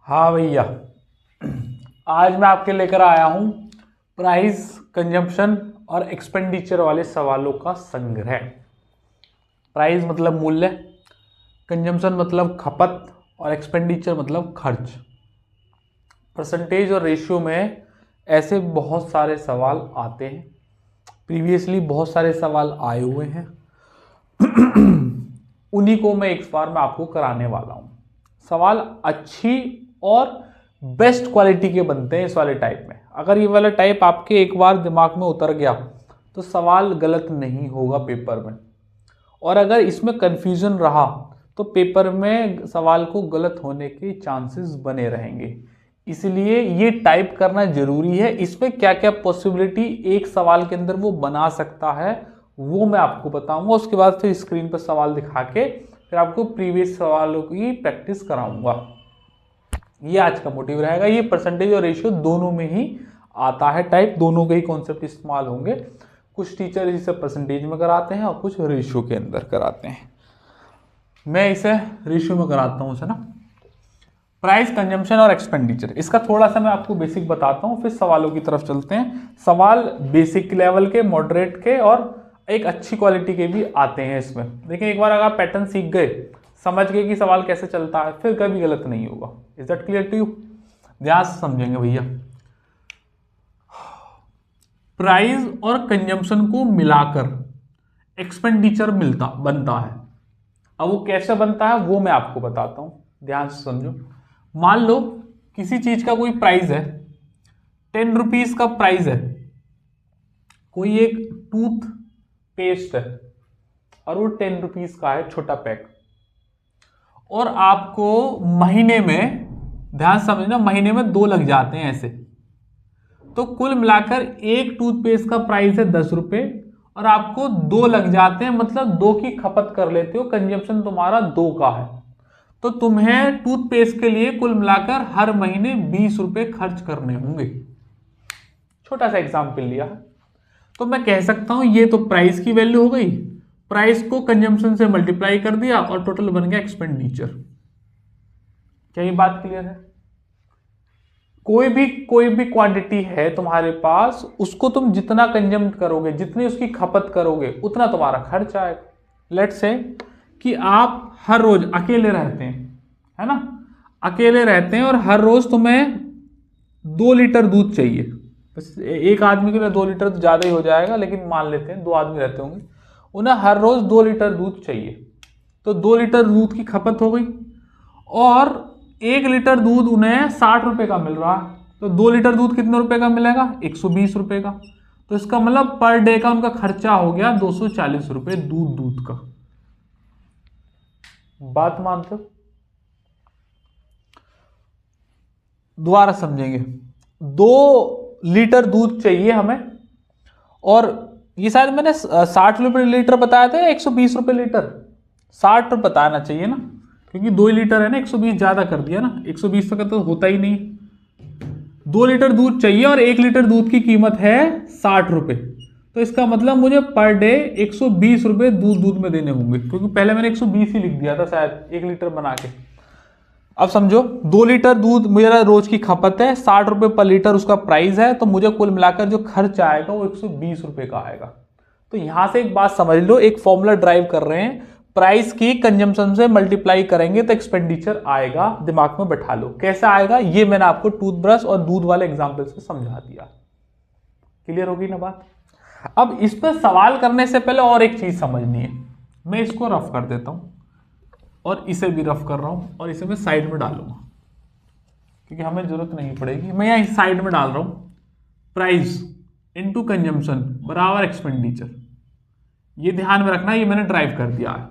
हाँ भैया, आज मैं आपके लेकर आया हूँ प्राइस, कंजम्पशन और एक्सपेंडिचर वाले सवालों का संग्रह। प्राइस मतलब मूल्य, कंजम्पशन मतलब खपत और एक्सपेंडिचर मतलब खर्च। परसेंटेज और रेशियो में ऐसे बहुत सारे सवाल आते हैं। प्रीवियसली बहुत सारे सवाल आए हुए हैं। उन्हीं को मैं एक बार में आपको कराने वाला हूँ। सवाल अच्छी और बेस्ट क्वालिटी के बनते हैं इस वाले टाइप में। अगर ये वाला टाइप आपके एक बार दिमाग में उतर गया तो सवाल गलत नहीं होगा पेपर में, और अगर इसमें कंफ्यूजन रहा तो पेपर में सवाल को गलत होने के चांसेस बने रहेंगे। इसलिए ये टाइप करना जरूरी है। इसमें क्या क्या पॉसिबिलिटी एक सवाल के अंदर वो बना सकता है वो मैं आपको बताऊंगा। उसके बाद फिर स्क्रीन पर सवाल दिखा के फिर आपको प्रीवियस सवालों की प्रैक्टिस कराऊंगा। ये आज का मोटिव रहेगा। ये परसेंटेज और रेशियो दोनों में ही आता है टाइप, दोनों के ही कॉन्सेप्ट इस्तेमाल होंगे। कुछ टीचर इसे परसेंटेज में कराते हैं और कुछ रेशियो के अंदर कराते हैं। मैं इसे रेशियो में कराता हूँ, ना। प्राइस, कंजम्पशन और एक्सपेंडिचर, इसका थोड़ा सा मैं आपको बेसिक बताता हूँ, फिर सवालों की तरफ चलते हैं। सवाल बेसिक लेवल के, मॉडरेट के और एक अच्छी क्वालिटी के भी आते हैं इसमें। लेकिन एक बार अगर आप पैटर्न सीख गए, समझ गए कि सवाल कैसे चलता है, फिर कभी गलत नहीं होगा। Is that clear to you? ध्यान से समझेंगे भैया। प्राइस और कंजम्पशन को मिलाकर एक्सपेंडिचर बनता है। अब वो कैसे बनता है वो मैं आपको बताता हूं, ध्यान से समझो। मान लो किसी चीज का कोई प्राइस है, 10 रुपीज का प्राइस है। कोई एक टूथ पेस्ट है और वो 10 रुपीज का है, छोटा पैक। और आपको महीने में, ध्यान समझना, महीने में 2 लग जाते हैं ऐसे। तो कुल मिलाकर एक टूथपेस्ट का प्राइस है 10 रुपए और आपको 2 लग जाते हैं, मतलब 2 की खपत कर लेते हो। कंजम्पशन तुम्हारा 2 का है, तो तुम्हें टूथपेस्ट के लिए कुल मिलाकर हर महीने 20 रुपए खर्च करने होंगे। छोटा सा एग्जाम्पल लिया, तो मैं कह सकता हूं ये तो प्राइस की वैल्यू हो गई। प्राइस को कंजम्पशन से मल्टीप्लाई कर दिया और टोटल बन गया एक्सपेंडिचर। क्या ये बात क्लियर है? कोई भी क्वांटिटी है तुम्हारे पास, उसको तुम जितना कंज्यूम करोगे, जितनी उसकी खपत करोगे, उतना तुम्हारा खर्च आएगा। लेट्स से कि आप हर रोज अकेले रहते हैं, है ना, अकेले रहते हैं और हर रोज तुम्हें 2 लीटर दूध चाहिए। बस एक आदमी के लिए 2 लीटर तो ज्यादा ही हो जाएगा, लेकिन मान लेते हैं 2 आदमी रहते होंगे, उन्हें हर रोज 2 लीटर दूध चाहिए। तो 2 लीटर दूध की खपत हो गई और 1 लीटर दूध उन्हें 60 रुपए का मिल रहा है। तो 2 लीटर दूध कितने रुपए का मिलेगा? 120 रुपए का। तो इसका मतलब पर डे का उनका खर्चा हो गया 240 रुपए दूध का। बात मानते हो? दोबारा समझेंगे। 2 लीटर दूध चाहिए हमें, और ये शायद मैंने 60 रुपए लीटर बताया था या 120 रुपए लीटर? 60 रुपए बताना चाहिए ना, क्योंकि 2 लीटर है ना, 120 ज्यादा कर दिया ना, 120 तक तो होता ही नहीं। 2 लीटर दूध चाहिए और 1 लीटर दूध की कीमत है 60 रुपए। तो इसका मतलब मुझे पर डे 120 रुपए दूध में देने होंगे, क्योंकि पहले मैंने 120 ही लिख दिया था शायद 1 लीटर बना के। अब समझो, 2 लीटर दूध मेरा रोज की खपत है, 60 रुपए पर लीटर उसका प्राइस है, तो मुझे कुल मिलाकर जो खर्च आएगा वो 120 रुपए का आएगा। तो यहां से एक बात समझ लो, एक फॉर्मूला ड्राइव कर रहे हैं, प्राइस की कंजम्पशन से मल्टीप्लाई करेंगे तो एक्सपेंडिचर आएगा। दिमाग में बैठा लो कैसे आएगा, ये मैंने आपको टूथब्रश और दूध वाले एग्जांपल से समझा दिया। क्लियर होगी ना बात? अब इस पर सवाल करने से पहले और एक चीज समझनी है। मैं इसको रफ कर देता हूं और इसे भी रफ कर रहा हूं, और इसे मैं साइड में डालूंगा क्योंकि हमें जरूरत नहीं पड़ेगी। मैं यहां साइड में डाल रहा हूं, प्राइस इनटू कंजम्पशन बराबर एक्सपेंडिचर। ये ध्यान में रखना, ये मैंने ड्राइव कर दिया है,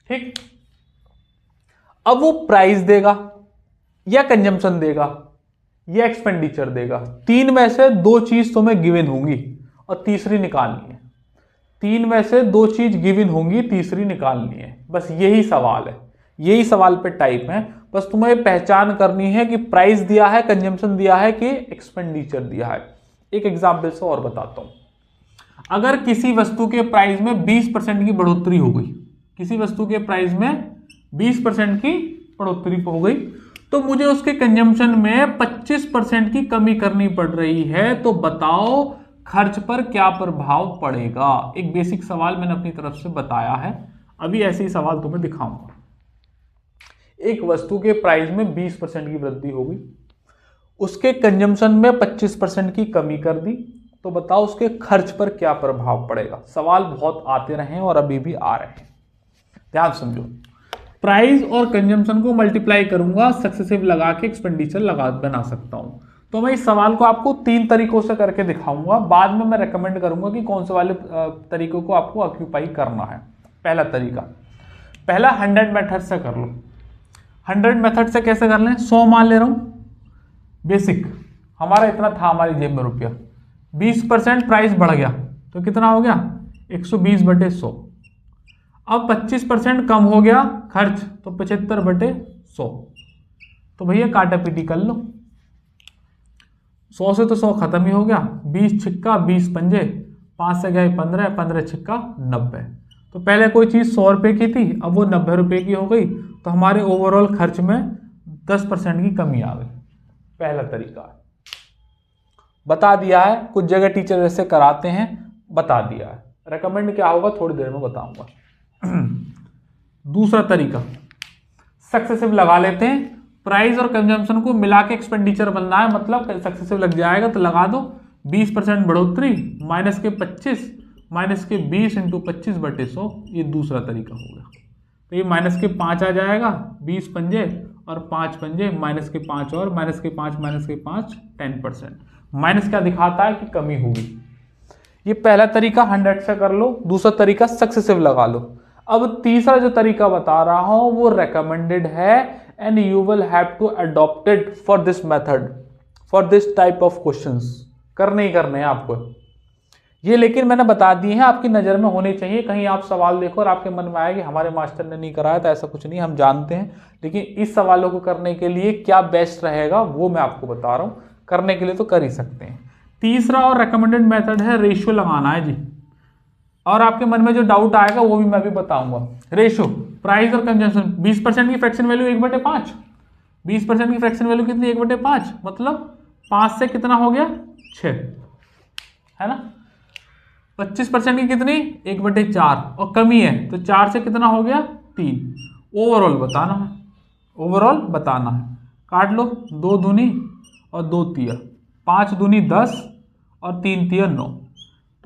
ठीक। अब वो प्राइस देगा या कंजम्पशन देगा या एक्सपेंडिचर देगा, 3 में से 2 चीज तुम्हें गिवन होंगी और तीसरी निकालनी है। 3 में से 2 चीज गिवन होंगी, तीसरी निकालनी है। बस यही सवाल है, यही सवाल पे टाइप है। बस तुम्हें पहचान करनी है कि प्राइस दिया है, कंजम्पशन दिया है कि एक्सपेंडिचर दिया है। एक एग्जाम्पल से और बताता हूं। अगर किसी वस्तु के प्राइस में 20% की बढ़ोतरी हो गई, किसी वस्तु के प्राइस में 20% की बढ़ोतरी हो गई, तो मुझे उसके कंजम्पशन में 25% की कमी करनी पड़ रही है, तो बताओ खर्च पर क्या प्रभाव पड़ेगा। एक बेसिक सवाल मैंने अपनी तरफ से बताया है, अभी ऐसे ही सवाल तुम्हें दिखाऊंगा। एक वस्तु के प्राइस में 20% की वृद्धि होगी, उसके कंजम्पशन में 25% की कमी कर दी, तो बताओ उसके खर्च पर क्या प्रभाव पड़ेगा। सवाल बहुत आते रहे और अभी भी आ रहे हैं, ध्यान समझो। प्राइस और कंजम्पशन को मल्टीप्लाई करूंगा, सक्सेसिव लगा के एक्सपेंडिचर बना सकता हूं। तो मैं इस सवाल को आपको 3 तरीकों से करके दिखाऊंगा, बाद में मैं रेकमेंड करूंगा कि कौन से वाले तरीकों को आपको ऑक्यूपाई करना है। पहला तरीका, पहला 100 मेथड से कर लो। 100 मेथड से कैसे कर लें, 100 मान ले रहा हूं, बेसिक हमारा इतना था हमारी जेब में रुपया, 20% प्राइस बढ़ गया तो कितना हो गया 120/100। अब 25% कम हो गया खर्च तो 75/100। तो भैया काटा पीटी कर लो, 100 से तो 100 खत्म ही हो गया, 20 छिक्का 20 पंजे, 5 से गए 15, 15 छिक्का 90। तो पहले कोई चीज 100 रुपए की थी, अब वो 90 रुपए की हो गई, तो हमारे ओवरऑल खर्च में 10% की कमी आ गई। पहला तरीका है, बता दिया है, कुछ जगह टीचर ऐसे कराते हैं, बता दिया है। रेकमेंड क्या होगा थोड़ी देर में बताऊंगा। दूसरा तरीका, सक्सेसिव लगा लेते हैं, प्राइस और कंजम्पशन को मिला के एक्सपेंडिचर बनना है, मतलब सक्सेसिव लग जाएगा तो लगा दो 20% बढ़ोतरी माइनस के 25 माइनस के 20 इंटू 25/100, ये दूसरा तरीका हो गया। तो ये माइनस के 5 आ जाएगा, 20 पंजे और 5 पंजे, माइनस के 5 और माइनस के 5 माइनस के 5 10%। माइनस क्या दिखाता है कि कमी होगी। ये पहला तरीका 100 से कर लो, दूसरा तरीका सक्सेसिव लगा लो। अब तीसरा जो तरीका बता रहा हूं वो रेकमेंडेड है and you will have to adopt it for this method, for this type of questions. करने ही करने हैं आपको ये, लेकिन मैंने बता दिए हैं, आपकी नजर में होने चाहिए। कहीं आप सवाल देखो और आपके मन में आए कि हमारे मास्टर ने नहीं कराया, तो ऐसा कुछ नहीं, हम जानते हैं। लेकिन इस सवालों को करने के लिए क्या बेस्ट रहेगा वो मैं आपको बता रहा हूं, करने के लिए तो कर ही सकते हैं। तीसरा और रेकमेंडेड मेथड है रेशियो लगाना है जी, और आपके मन में जो डाउट आएगा वो भी मैं भी बताऊंगा। रेशियो, प्राइस और कंजम्पशन, 20% की फ्रैक्शन वैल्यू 1/5, 20% की फ्रैक्शन वैल्यू कितनी 1/5, मतलब 5 से कितना हो गया 6, है ना। 25% की कितनी 1/4, और कमी है तो 4 से कितना हो गया 3। ओवरऑल बताना है, ओवरऑल बताना है। काट लो, 2 दूनी और 2 तिया, 5 दूनी 10 और 3 तिया 9,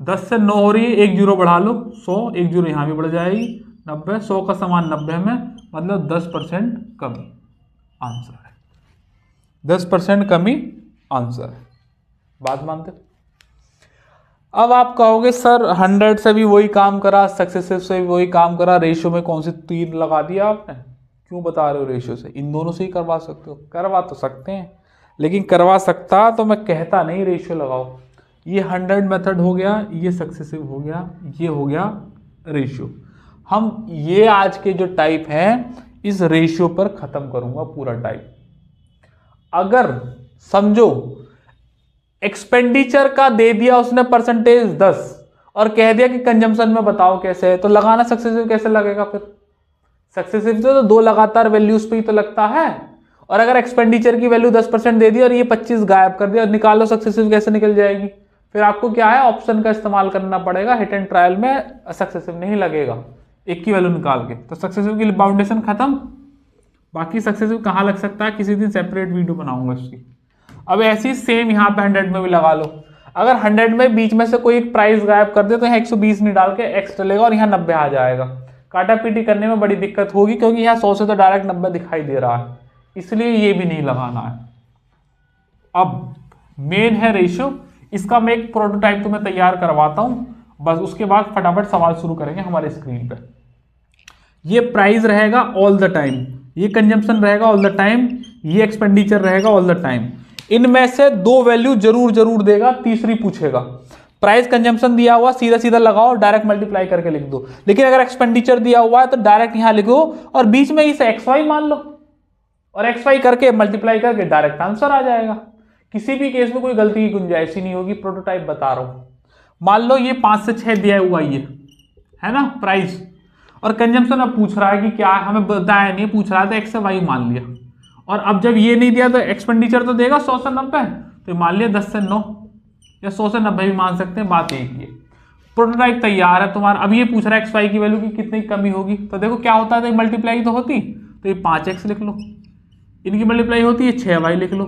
10 से 9 हो रही है, 1 जीरो बढ़ा लो 100, 1 जीरो यहाँ भी बढ़ जाएगी 90, 100 का समान 90 में, मतलब 10% कमी आंसर है। 10% कमी आंसर है, बात मानते। अब आप कहोगे सर 100 से भी वही काम करा, सक्सेसिव से भी वही काम करा, रेशियो में कौन सी 3 लगा दिया आपने, क्यों बता रहे हो रेशियो से? इन दोनों से ही करवा सकते हो, करवा तो सकते हैं, लेकिन करवा सकता तो मैं कहता नहीं रेशियो लगाओ। ये 100 मेथड हो गया, ये सक्सेसिव हो गया, ये हो गया रेशियो। हम ये आज के जो टाइप हैं इस रेशियो पर खत्म करूंगा पूरा टाइप। अगर समझो एक्सपेंडिचर का दे दिया उसने परसेंटेज 10 और कह दिया कि कंजम्पशन में बताओ कैसे है, तो लगाना सक्सेसिव कैसे लगेगा फिर? सक्सेसिव तो 2 लगातार वैल्यूज पे ही तो लगता है। और अगर एक्सपेंडिचर की वैल्यू 10% दे दी और ये 25 गायब कर दिया, निकालो सक्सेसिव कैसे निकल जाएगी? फिर आपको क्या है, ऑप्शन का इस्तेमाल करना पड़ेगा। हिट एंड ट्रायल में सक्सेसिव नहीं लगेगा एक की वैल्यू निकाल के, तो सक्सेसिव की बाउंडेशन खत्म। बाकी सक्सेसिव कहाँ लग सकता है, किसी दिन सेपरेट वीडियो बनाऊंगा इसकी। अब ऐसी सेम यहाँ पे 100 में भी लगा लो। अगर 100 में बीच में से कोई एक प्राइस गायब कर दे तो यहाँ 120 नहीं डाल के एक्स डलेगा और यहाँ 90 आ जाएगा। काटा पीटी करने में बड़ी दिक्कत होगी, क्योंकि यहाँ 100 से तो डायरेक्ट 90 दिखाई दे रहा है, इसलिए ये भी नहीं लगाना है। अब मेन है रेशियो, इसका मैं एक प्रोटोटाइप तुम्हें तैयार करवाता हूं, बस उसके बाद फटाफट सवाल शुरू करेंगे हमारे स्क्रीन पे। ये प्राइस रहेगा ऑल द टाइम, ये कंजम्पशन रहेगा ऑल द टाइम, ये एक्सपेंडिचर रहेगा ऑल द टाइम। इनमें से 2 वैल्यू जरूर देगा, तीसरी पूछेगा। प्राइस कंजम्पशन दिया हुआ सीधा सीधा लगाओ, डायरेक्ट मल्टीप्लाई करके लिख दो। लेकिन अगर एक्सपेंडिचर दिया हुआ है तो डायरेक्ट यहां लिखो और बीच में इसे XY मान लो और XY करके मल्टीप्लाई करके डायरेक्ट आंसर आ जाएगा। किसी भी केस में कोई गलती की गुंजाइश ही नहीं होगी, प्रोटोटाइप बता रहा हूं। मान लो ये 5 से 6 दिया हुआ ये है ना प्राइस, और कंजम्पशन अब पूछ रहा है कि क्या, हमें बताया नहीं, पूछ रहा था X से Y मान लिया, और अब जब ये नहीं दिया तो एक्सपेंडिचर तो देगा 100 से 90, तो मान लिया 10 से 9 या 100 से 90 भी मान सकते हैं, बात एक ही है। प्रोटोटाइप तैयार है तुम्हारा। अब ये पूछ रहा है XY की वैल्यू की कितनी कमी होगी, तो देखो क्या होता है, मल्टीप्लाई तो होती, तो ये 5x लिख लो, इनकी मल्टीप्लाई होती है 6y लिख लो,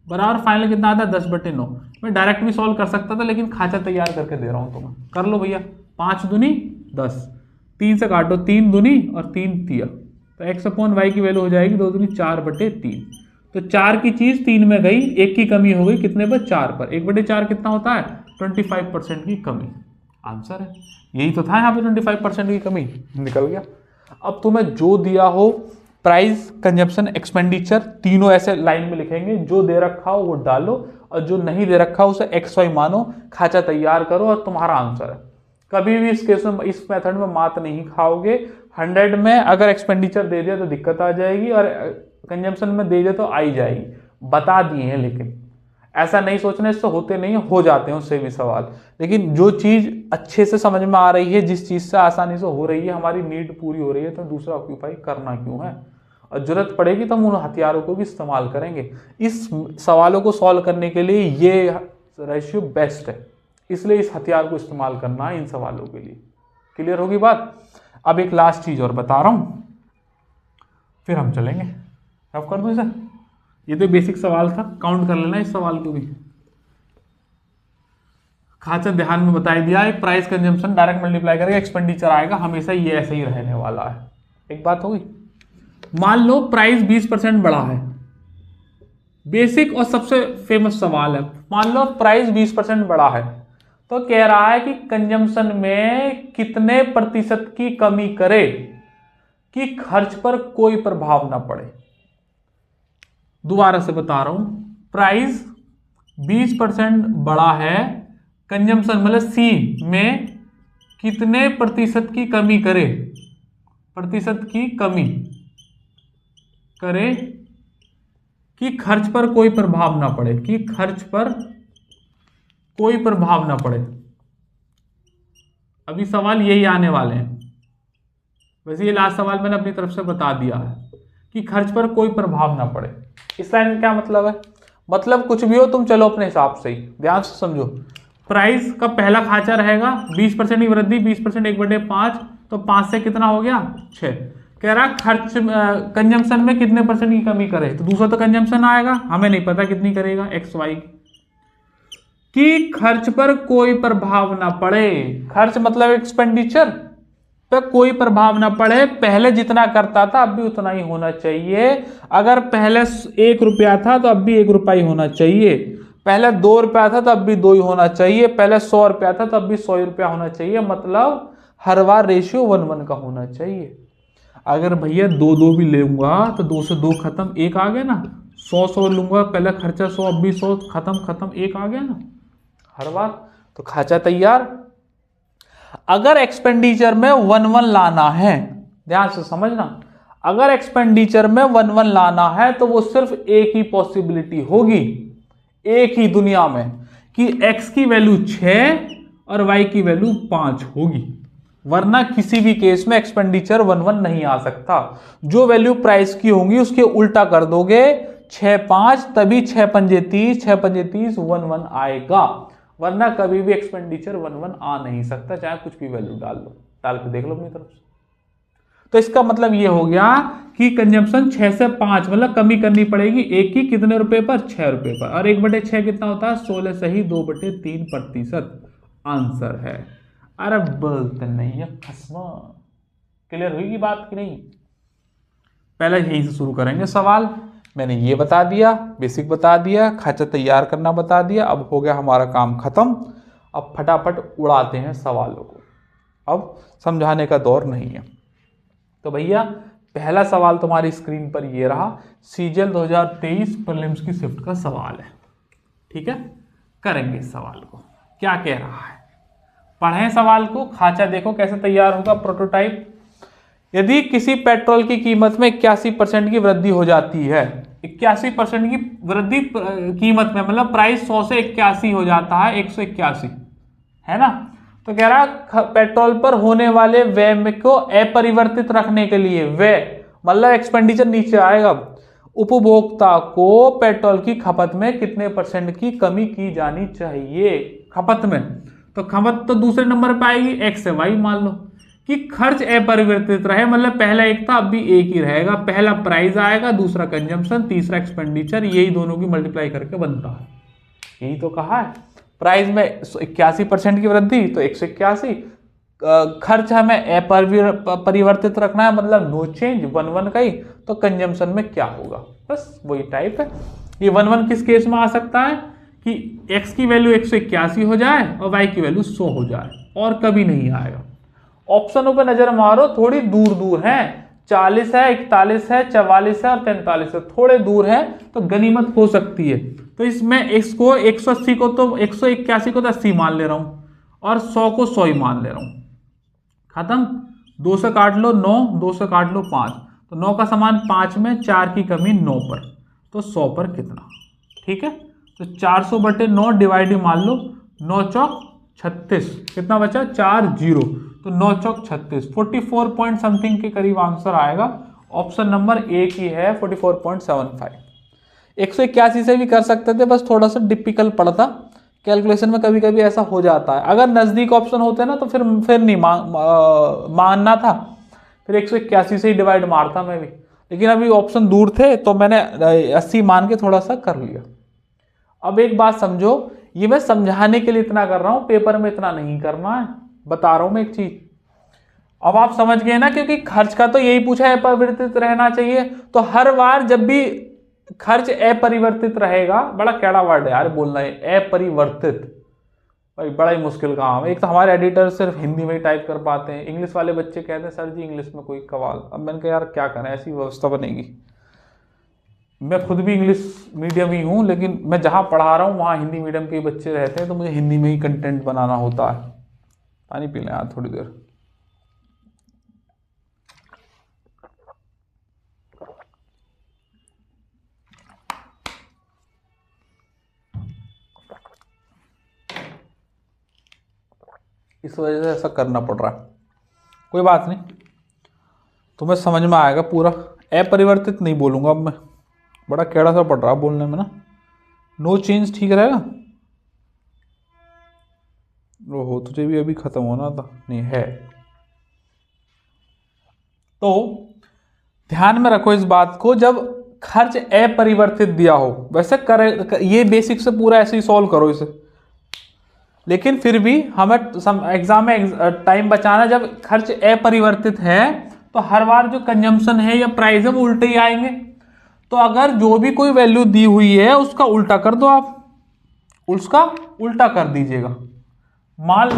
बराबर फाइनल कितना आता है 10/9। मैं डायरेक्ट भी सॉल्व कर सकता था, लेकिन खाचा तैयार करके दे रहा हूँ तुम्हें, कर लो भैया। 5 दूनी 10, 3 से काटो, 3 दूनी और 3 तिया, तो x/y की वैल्यू हो जाएगी 2 दूनी 4/3। तो 4 की चीज 3 में गई, 1 की कमी हो गई कितने पर, 4 पर। 1/4 कितना होता है, 25% की कमी, आंसर है। यही तो था यहाँ पे, 25% की कमी निकल गया। अब तुम्हें जो दिया हो प्राइस, कंजप्शन, एक्सपेंडिचर, तीनों ऐसे लाइन में लिखेंगे, जो दे रखा हो वो डालो और जो नहीं दे रखा हो उसे XY मानो, खाचा तैयार करो और तुम्हारा आंसर है। कभी भी इस केस में, इस मेथड में मात नहीं खाओगे। 100 में अगर एक्सपेंडिचर दे दिया तो दिक्कत आ जाएगी और कंजम्पशन में दे दिया तो आई जाएगी, बता दिए हैं। लेकिन ऐसा नहीं सोचना इससे होते नहीं, हो जाते हैं उससे भी सवाल। लेकिन जो चीज अच्छे से समझ में आ रही है, जिस चीज से आसानी से हो रही है, हमारी नीड पूरी हो रही है, तो दूसरा ऑक्यूपाई करना क्यों है। और जरूरत पड़ेगी तो हम उन हथियारों को भी इस्तेमाल करेंगे। इस सवालों को सॉल्व करने के लिए ये रेशियो बेस्ट है, इसलिए इस हथियार को इस्तेमाल करना है इन सवालों के लिए। क्लियर होगी बात। अब एक लास्ट चीज और बता रहा हूं, फिर हम चलेंगे। अब कर दूं इसे, ये तो बेसिक सवाल था, काउंट कर लेना इस सवाल को भी। खाचा ध्यान में बता दिया है, प्राइस कंजम्पशन डायरेक्ट मल्टीप्लाई करेगा, एक्सपेंडिचर आएगा, हमेशा ये ऐसे ही रहने वाला है। एक बात होगी, मान लो प्राइस 20% बढ़ा है, बेसिक और सबसे फेमस सवाल है। मान लो प्राइस 20% बढ़ा है, तो कह रहा है कि कंजम्पशन में कितने प्रतिशत की कमी करे कि खर्च पर कोई प्रभाव ना पड़े। दोबारा से बता रहा हूं, प्राइस 20% बढ़ा है, कंजम्पशन मतलब सी में कितने प्रतिशत की कमी करे, प्रतिशत की कमी करे कि खर्च पर कोई प्रभाव ना पड़े, कि खर्च पर कोई प्रभाव ना पड़े। अभी सवाल यही आने वाले हैं, वैसे ये लास्ट सवाल मैंने अपनी तरफ से बता दिया है कि खर्च पर कोई प्रभाव ना पड़े। इस लाइन में क्या मतलब है, मतलब कुछ भी हो तुम चलो अपने हिसाब से ही, ध्यान से समझो। प्राइस का पहला खाचा रहेगा 20% की वृद्धि, 20% 1/5, तो 5 से कितना हो गया 6। कह रहा खर्च कंजम्पशन में कितने परसेंट की कमी करे, तो दूसरा तो कंजम्पशन आएगा, हमें नहीं पता कितनी करेगा, XY कि खर्च पर कोई प्रभाव ना पड़े। खर्च मतलब एक्सपेंडिचर पे कोई प्रभाव ना पड़े, पहले जितना करता था अब भी उतना ही होना चाहिए। अगर पहले 1 रुपया था तो अब भी 1 रुपया ही होना चाहिए, पहले 2 रुपया था तो अब भी 2 ही होना चाहिए, पहले 100 रुपया था तो अब भी 100 रुपया होना चाहिए। मतलब हर बार रेशियो 1:1 का होना चाहिए। अगर भैया 2 भी लूंगा तो 2 से 2 खत्म, 1 आ गया ना। 100 लूंगा, पहले खर्चा 100 अब भी 100, खत्म 1 आ गया ना हर बार। तो खाचा तैयार। अगर एक्सपेंडिचर में 1:1 लाना है, ध्यान से समझना, अगर एक्सपेंडिचर में 1:1 लाना है तो वो सिर्फ एक ही पॉसिबिलिटी होगी, एक ही दुनिया में, कि x की वैल्यू 6 और y की वैल्यू 5 होगी, वरना किसी भी केस में एक्सपेंडिचर 1:1 नहीं आ सकता। जो वैल्यू प्राइस की होंगी उसके उल्टा कर दोगे, 6 5, तभी 6 पंजे 30, 6 पंजे 30, 1:1 आएगा, वरना कभी भी एक्सपेंडिचर 1:1 आ नहीं सकता, चाहे कुछ भी वैल्यू डाल लो, डाल के देख लो अपनी तरफ से। तो इसका मतलब ये हो गया कि कंजम्पशन 6 से 5, मतलब कमी करनी पड़ेगी एक की कितने रुपए पर, 6 रुपए पर, और 1/6 कितना होता है 16 सही 2/3%। आंसर है। अरे बोलते नहीं है खसमा। क्लियर हुई की बात कि नहीं। पहले यहीं से शुरू करेंगे सवाल। मैंने ये बता दिया, बेसिक बता दिया, खाचा तैयार करना बता दिया, अब हो गया हमारा काम खत्म। अब फटाफट उड़ाते हैं सवालों को, अब समझाने का दौर नहीं है। तो भैया पहला सवाल तुम्हारी स्क्रीन पर ये रहा, सीजीएल 2023 प्रीलिम्स की शिफ्ट का सवाल है। ठीक है, करेंगे इस सवाल को। क्या कह रहा है, पढ़ें सवाल को, खाचा देखो कैसे तैयार होगा। प्रोटोटाइप, यदि किसी पेट्रोल की कीमत में 81% की वृद्धि हो जाती है, 81% की वृद्धि कीमत में, मतलब प्राइस 100 से 81 हो जाता है, 181 है ना। तो कह रहा पेट्रोल पर होने वाले व्यय को अपरिवर्तित रखने के लिए, व्यय मतलब एक्सपेंडिचर नीचे आएगा, उपभोक्ता को पेट्रोल की खपत में कितने % की कमी की जानी चाहिए खपत में। तो खपत तो दूसरे नंबर पे आएगी, एक्स से वाई मान लो कि खर्च अपरिवर्तित रहे, मतलब पहला एक था अब भी एक ही रहेगा, पहला प्राइस आएगा, दूसरा कंजम्पशन, तीसरा एक्सपेंडिचर, यही दोनों की मल्टीप्लाई करके बनता है। यही तो कहा है, प्राइस में 81% की वृद्धि तो 181, खर्च हमें अपरिवर्तित रखना है मतलब नो चेंज 1 का ही, तो कंजम्पशन में क्या होगा, बस वही टाइप है। ये 1 किस केस में आ सकता है कि x की वैल्यू 181 हो जाए और y की वैल्यू 100 हो जाए, और कभी नहीं आएगा। ऑप्शनों पे नजर मारो, थोड़ी दूर दूर है, 40 है, 41 है, 44 है और 43 है, थोड़े दूर है, तो गनीमत हो सकती है। तो इसमें x को 180 को तो 181 को तो 80 मान ले रहा हूं और 100 को 100 ही मान ले रहा हूं, खत्म। 2 से काट लो 9, 2 से काट लो 5, तो 9 का समान 5 में, 4 की कमी 9 पर, तो 100 पर कितना, ठीक है। तो 400/9 डिवाइड मान लो, 9 चौक 36, कितना बचा 4 0, तो 9 चौक 36, 44 पॉइंट समथिंग के करीब आंसर आएगा। ऑप्शन नंबर ए की है 44.75। 181 से भी कर सकते थे, बस थोड़ा सा डिफिकल्ट पड़ता, कैलकुलेशन में कभी कभी ऐसा हो जाता है। अगर नजदीक ऑप्शन होते ना तो फिर नहीं मानना था, फिर 181 से ही डिवाइड मारता मैं भी, लेकिन अभी ऑप्शन दूर थे तो मैंने 80 मान के थोड़ा सा कर लिया। अब एक बात समझो, ये मैं समझाने के लिए इतना कर रहा हूं, पेपर में इतना नहीं करना है, बता रहा हूं मैं एक चीज। अब आप समझ गए ना, क्योंकि खर्च का तो यही पूछा है, अपरिवर्तित रहना चाहिए, तो हर बार जब भी खर्च अपरिवर्तित रहेगा, बड़ा कैड़ा वर्ड है यार बोलना है अपरिवर्तित, भाई बड़ा ही मुश्किल काम है। एक तो हमारे एडिटर सिर्फ हिंदी में ही टाइप कर पाते हैं, इंग्लिश वाले बच्चे कहते हैं सर जी इंग्लिश में कोई कवाल। अब मैंने कहा यार क्या करें, ऐसी व्यवस्था बनेगी। मैं खुद भी इंग्लिश मीडियम ही हूँ, लेकिन मैं जहाँ पढ़ा रहा हूँ वहाँ हिंदी मीडियम के बच्चे रहते हैं, तो मुझे हिंदी में ही कंटेंट बनाना होता है। पानी पी लें यार थोड़ी देर। इस वजह से ऐसा करना पड़ रहा है, कोई बात नहीं, तुम्हें समझ में आएगा पूरा। अपरिवर्तित नहीं बोलूँगा अब मैं, बड़ा कैड़ा सा पड़ रहा है बोलने में ना। नो चेंज ठीक रहेगा। ओहो, तुझे भी अभी खत्म होना था, नहीं है। तो ध्यान में रखो इस बात को, जब खर्च अपरिवर्तित दिया हो, वैसे ये बेसिक से पूरा ऐसे ही सॉल्व करो इसे, लेकिन फिर भी हमें एग्जाम में टाइम बचाना। जब खर्च अपरिवर्तित है तो हर बार जो कंजम्पशन है या प्राइस है वो उल्टे ही आएंगे। तो अगर जो भी कोई वैल्यू दी हुई है उसका उल्टा कर दो, आप उसका उल्टा कर दीजिएगा। मान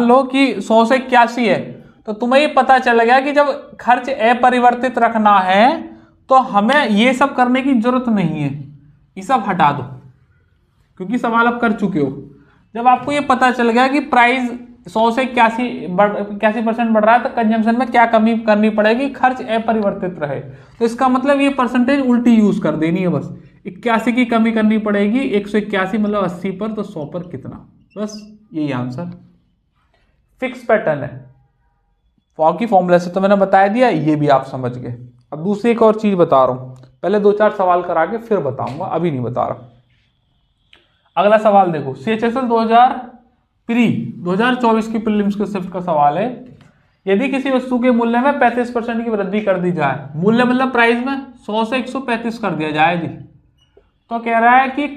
लो कि 100 से 81 है, तो तुम्हें ये पता चल गया कि जब खर्च अपरिवर्तित रखना है तो हमें ये सब करने की जरूरत नहीं है, ये सब हटा दो, क्योंकि सवाल आप कर चुके हो। जब आपको ये पता चल गया कि प्राइस 100 से 81% बढ़ रहा है, तो कंजम्पशन में क्या कमी करनी पड़ेगी, खर्च अपरिवर्तित रहे, तो इसका मतलब ये परसेंटेज उल्टी यूज कर देनी है, बस 81 की कमी करनी पड़ेगी, 181 मतलब 80 पर, तो 100 पर कितना, बस यही आंसर। फिक्स पैटर्न है, फॉकी फॉर्मूला से तो मैंने बता दिया, ये भी आप समझ गए। अब दूसरी एक और चीज बता रहा हूं, पहले 2-4 सवाल करा के फिर बताऊंगा, अभी नहीं बता रहा। अगला सवाल देखो, CHSL 2024 की प्रीलिम्स के शिफ्ट का सवाल है। यदि किसी वस्तु के मूल्य में 35% की वृद्धि कर दी जाए, मूल्य मतलब प्राइस में 100 से 135 कर दिया जाए जी, तो कह रहा है कि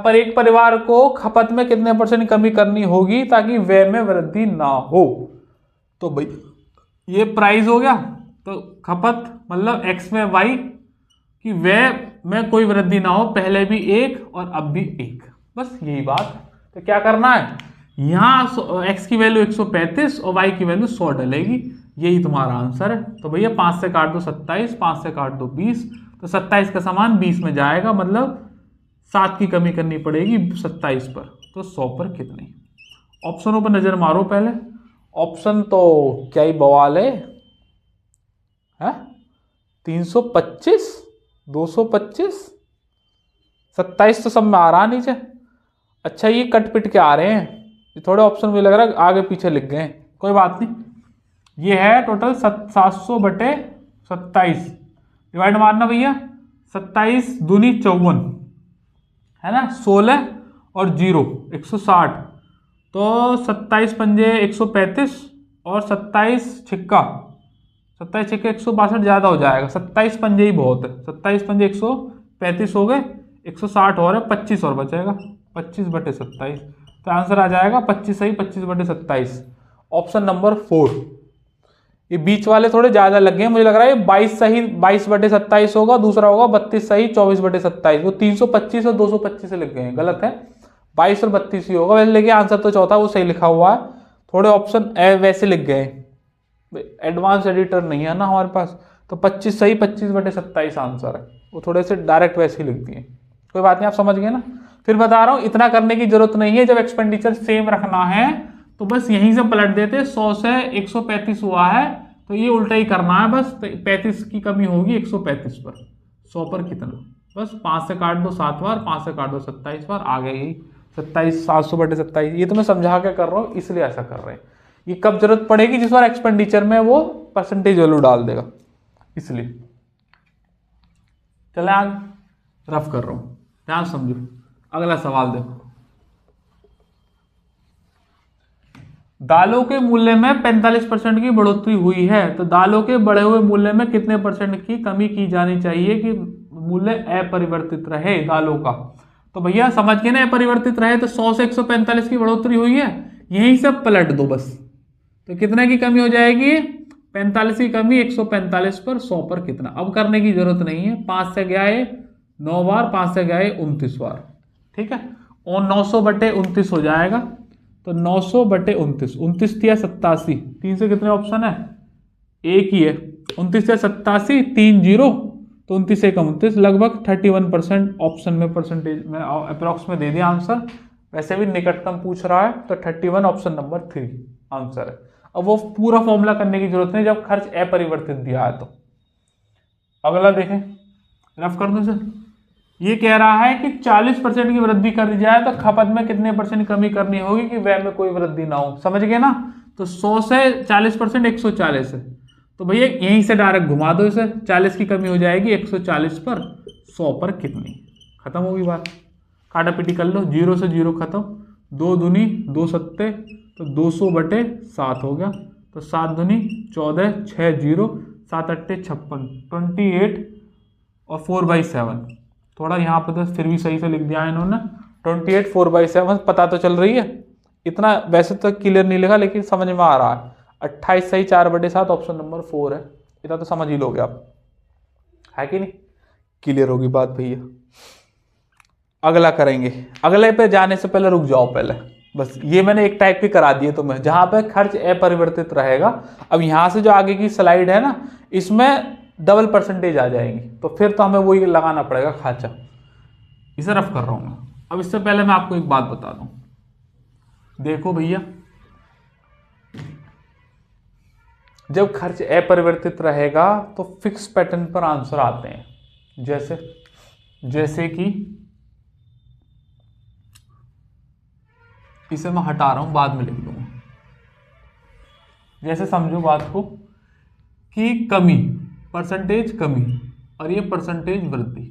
पर एक परिवार को खपत में कितने % कमी करनी होगी ताकि व्यय में वृद्धि ना हो। तो भाई ये प्राइस हो गया, तो खपत मतलब x में y की व्यय में कोई वृद्धि ना हो, पहले भी 1 और अब भी 1, बस यही बात। तो क्या करना है, यहाँ x की वैल्यू 135 और y की वैल्यू 100 डलेगी, यही तुम्हारा आंसर है। तो भैया 5 से काट दो 27, 5 से काट दो 20, तो 27 का समान 20 में जाएगा, मतलब 7 की कमी करनी पड़ेगी 27 पर, तो 100 पर कितनी। ऑप्शनों पर नजर मारो पहले, ऑप्शन तो क्या ही बवाल है, 325, 225, 27 तो सब में आ रहा नीचे। अच्छा ये कट पिट के आ रहे हैं, ये थोड़े ऑप्शन मुझे लग रहा है आगे पीछे लिख गए, कोई बात नहीं। ये है टोटल 700/50, 27, डिवाइड मारना भैया, 27 दूनी 54 है ना, 16 और 0 160, तो 27 पंजे 135 और 27 छिक्का 162 ज़्यादा हो जाएगा, 27 पंजे ही बहुत है, 27 पंजे 135 हो गए, 160 और है, 25 और बचेगा, 25/27, तो आंसर आ जाएगा 25 सही, 25/27, ऑप्शन नंबर 4। ये बीच वाले थोड़े ज्यादा लग गए, मुझे लग रहा है 22 सही 22/27 होगा, दूसरा होगा 32 सही 24/27, वो 325 और 225 से लिख गए हैं, गलत है, 22 और 32 ही होगा वैसे, लेकिन आंसर तो चौथा वो सही लिखा हुआ है, थोड़े ऑप्शन वैसे लिख गए, एडवांस एडिटर नहीं है ना हमारे पास, तो 25 सही 25/27 आंसर है, वो थोड़े से डायरेक्ट वैसे ही लिख दिए, कोई बात नहीं, आप समझ गए ना। फिर बता रहा हूं इतना करने की जरूरत नहीं है, जब एक्सपेंडिचर सेम रखना है तो बस यहीं से पलट देते, 100 से 135 हुआ है तो ये उल्टा ही करना है, बस 35 की कमी होगी 135 पर, 100 पर कितना, बस 5 से काट दो 7 बार, 5 से काट दो 27 बार, आ गई 27, 700/27, ये तो मैं समझा के कर रहा हूँ इसलिए ऐसा कर रहे हैं, ये कब जरूरत पड़ेगी, जिस बार एक्सपेंडिचर में वो परसेंटेज वैल्यू डाल देगा, इसलिए। चले आगे, रफ कर रहा हूं, ध्यान समझो, अगला सवाल देखो, दालों के मूल्य में 45% की बढ़ोतरी हुई है, तो दालों के बढ़े हुए मूल्य में कितने % की कमी की जानी चाहिए कि मूल्य अपरिवर्तित रहे दालों का। तो भैया समझ के ना, अपरिवर्तित रहे तो 100 से 145 की बढ़ोतरी हुई है, यहीं से पलट दो बस, तो कितने की कमी हो जाएगी, 45 की कमी 145 पर, 100 पर कितना, अब करने की जरूरत नहीं है, 5 से गया है 9 बार, 5 से गया है 29 बार, ठीक है, और 900/29 हो जाएगा, तो 900/29, 29 या 87, 3 से कितने ऑप्शन है, एक ही है, 29 या 87, 3 0, तो 29 से 29, लगभग 31% ऑप्शन में परसेंटेज में अप्रोक्स में दे दिया आंसर, वैसे भी निकटतम पूछ रहा है, तो 31 ऑप्शन नंबर 3 आंसर है। अब वो पूरा फॉर्मूला करने की जरूरत नहीं जब खर्च अपरिवर्तित दिया है तो। अगला देखें, रफ कर दूं सर, ये कह रहा है कि 40% की वृद्धि कर दी जाए तो खपत में कितने % कमी करनी होगी कि व्यय में कोई वृद्धि ना हो, समझ गए ना, तो 100 से 40% 140 है, तो भैया यहीं से डायरेक्ट घुमा दो इसे, 40 की कमी हो जाएगी 140 पर, 100 पर कितनी, खत्म होगी बात, काटा पीटी कर लो, 0 से 0 खत्म, 2 दूनी 2 सत्ते, तो 200/7 हो गया, तो 7 दूनी 14, 6 0, 7 अट्टे 56, 28 और 4/7, थोड़ा यहाँ पे तो फिर भी सही से लिख दिया है इन्होंने, 28 4/7, पता तो चल रही है, इतना वैसे तो क्लियर नहीं लिखा लेकिन समझ में आ रहा है, 28 सही 4/7, ऑप्शन नंबर 4 है, इतना तो समझ ही लोगे आप, है कि नहीं, क्लियर होगी बात भैया। अगला करेंगे, अगले पे जाने से पहले रुक जाओ पहले, बस ये मैंने एक टाइप की करा दी है तुम्हें, जहां पे खर्च अपरिवर्तित रहेगा, अब यहां से जो आगे की स्लाइड है ना, इसमें डबल % आ जाएंगी, तो फिर तो हमें वही लगाना पड़ेगा खाचा, इसे रफ कर रहा हूं मैं। अब इससे पहले मैं आपको एक बात बता दूं, देखो भैया, जब खर्च अपरिवर्तित रहेगा तो फिक्स पैटर्न पर आंसर आते हैं, जैसे कि इसे मैं हटा रहा हूं, बाद में लिख दूंगा, जैसे समझो बात को कि कमी, % कमी और ये % वृद्धि,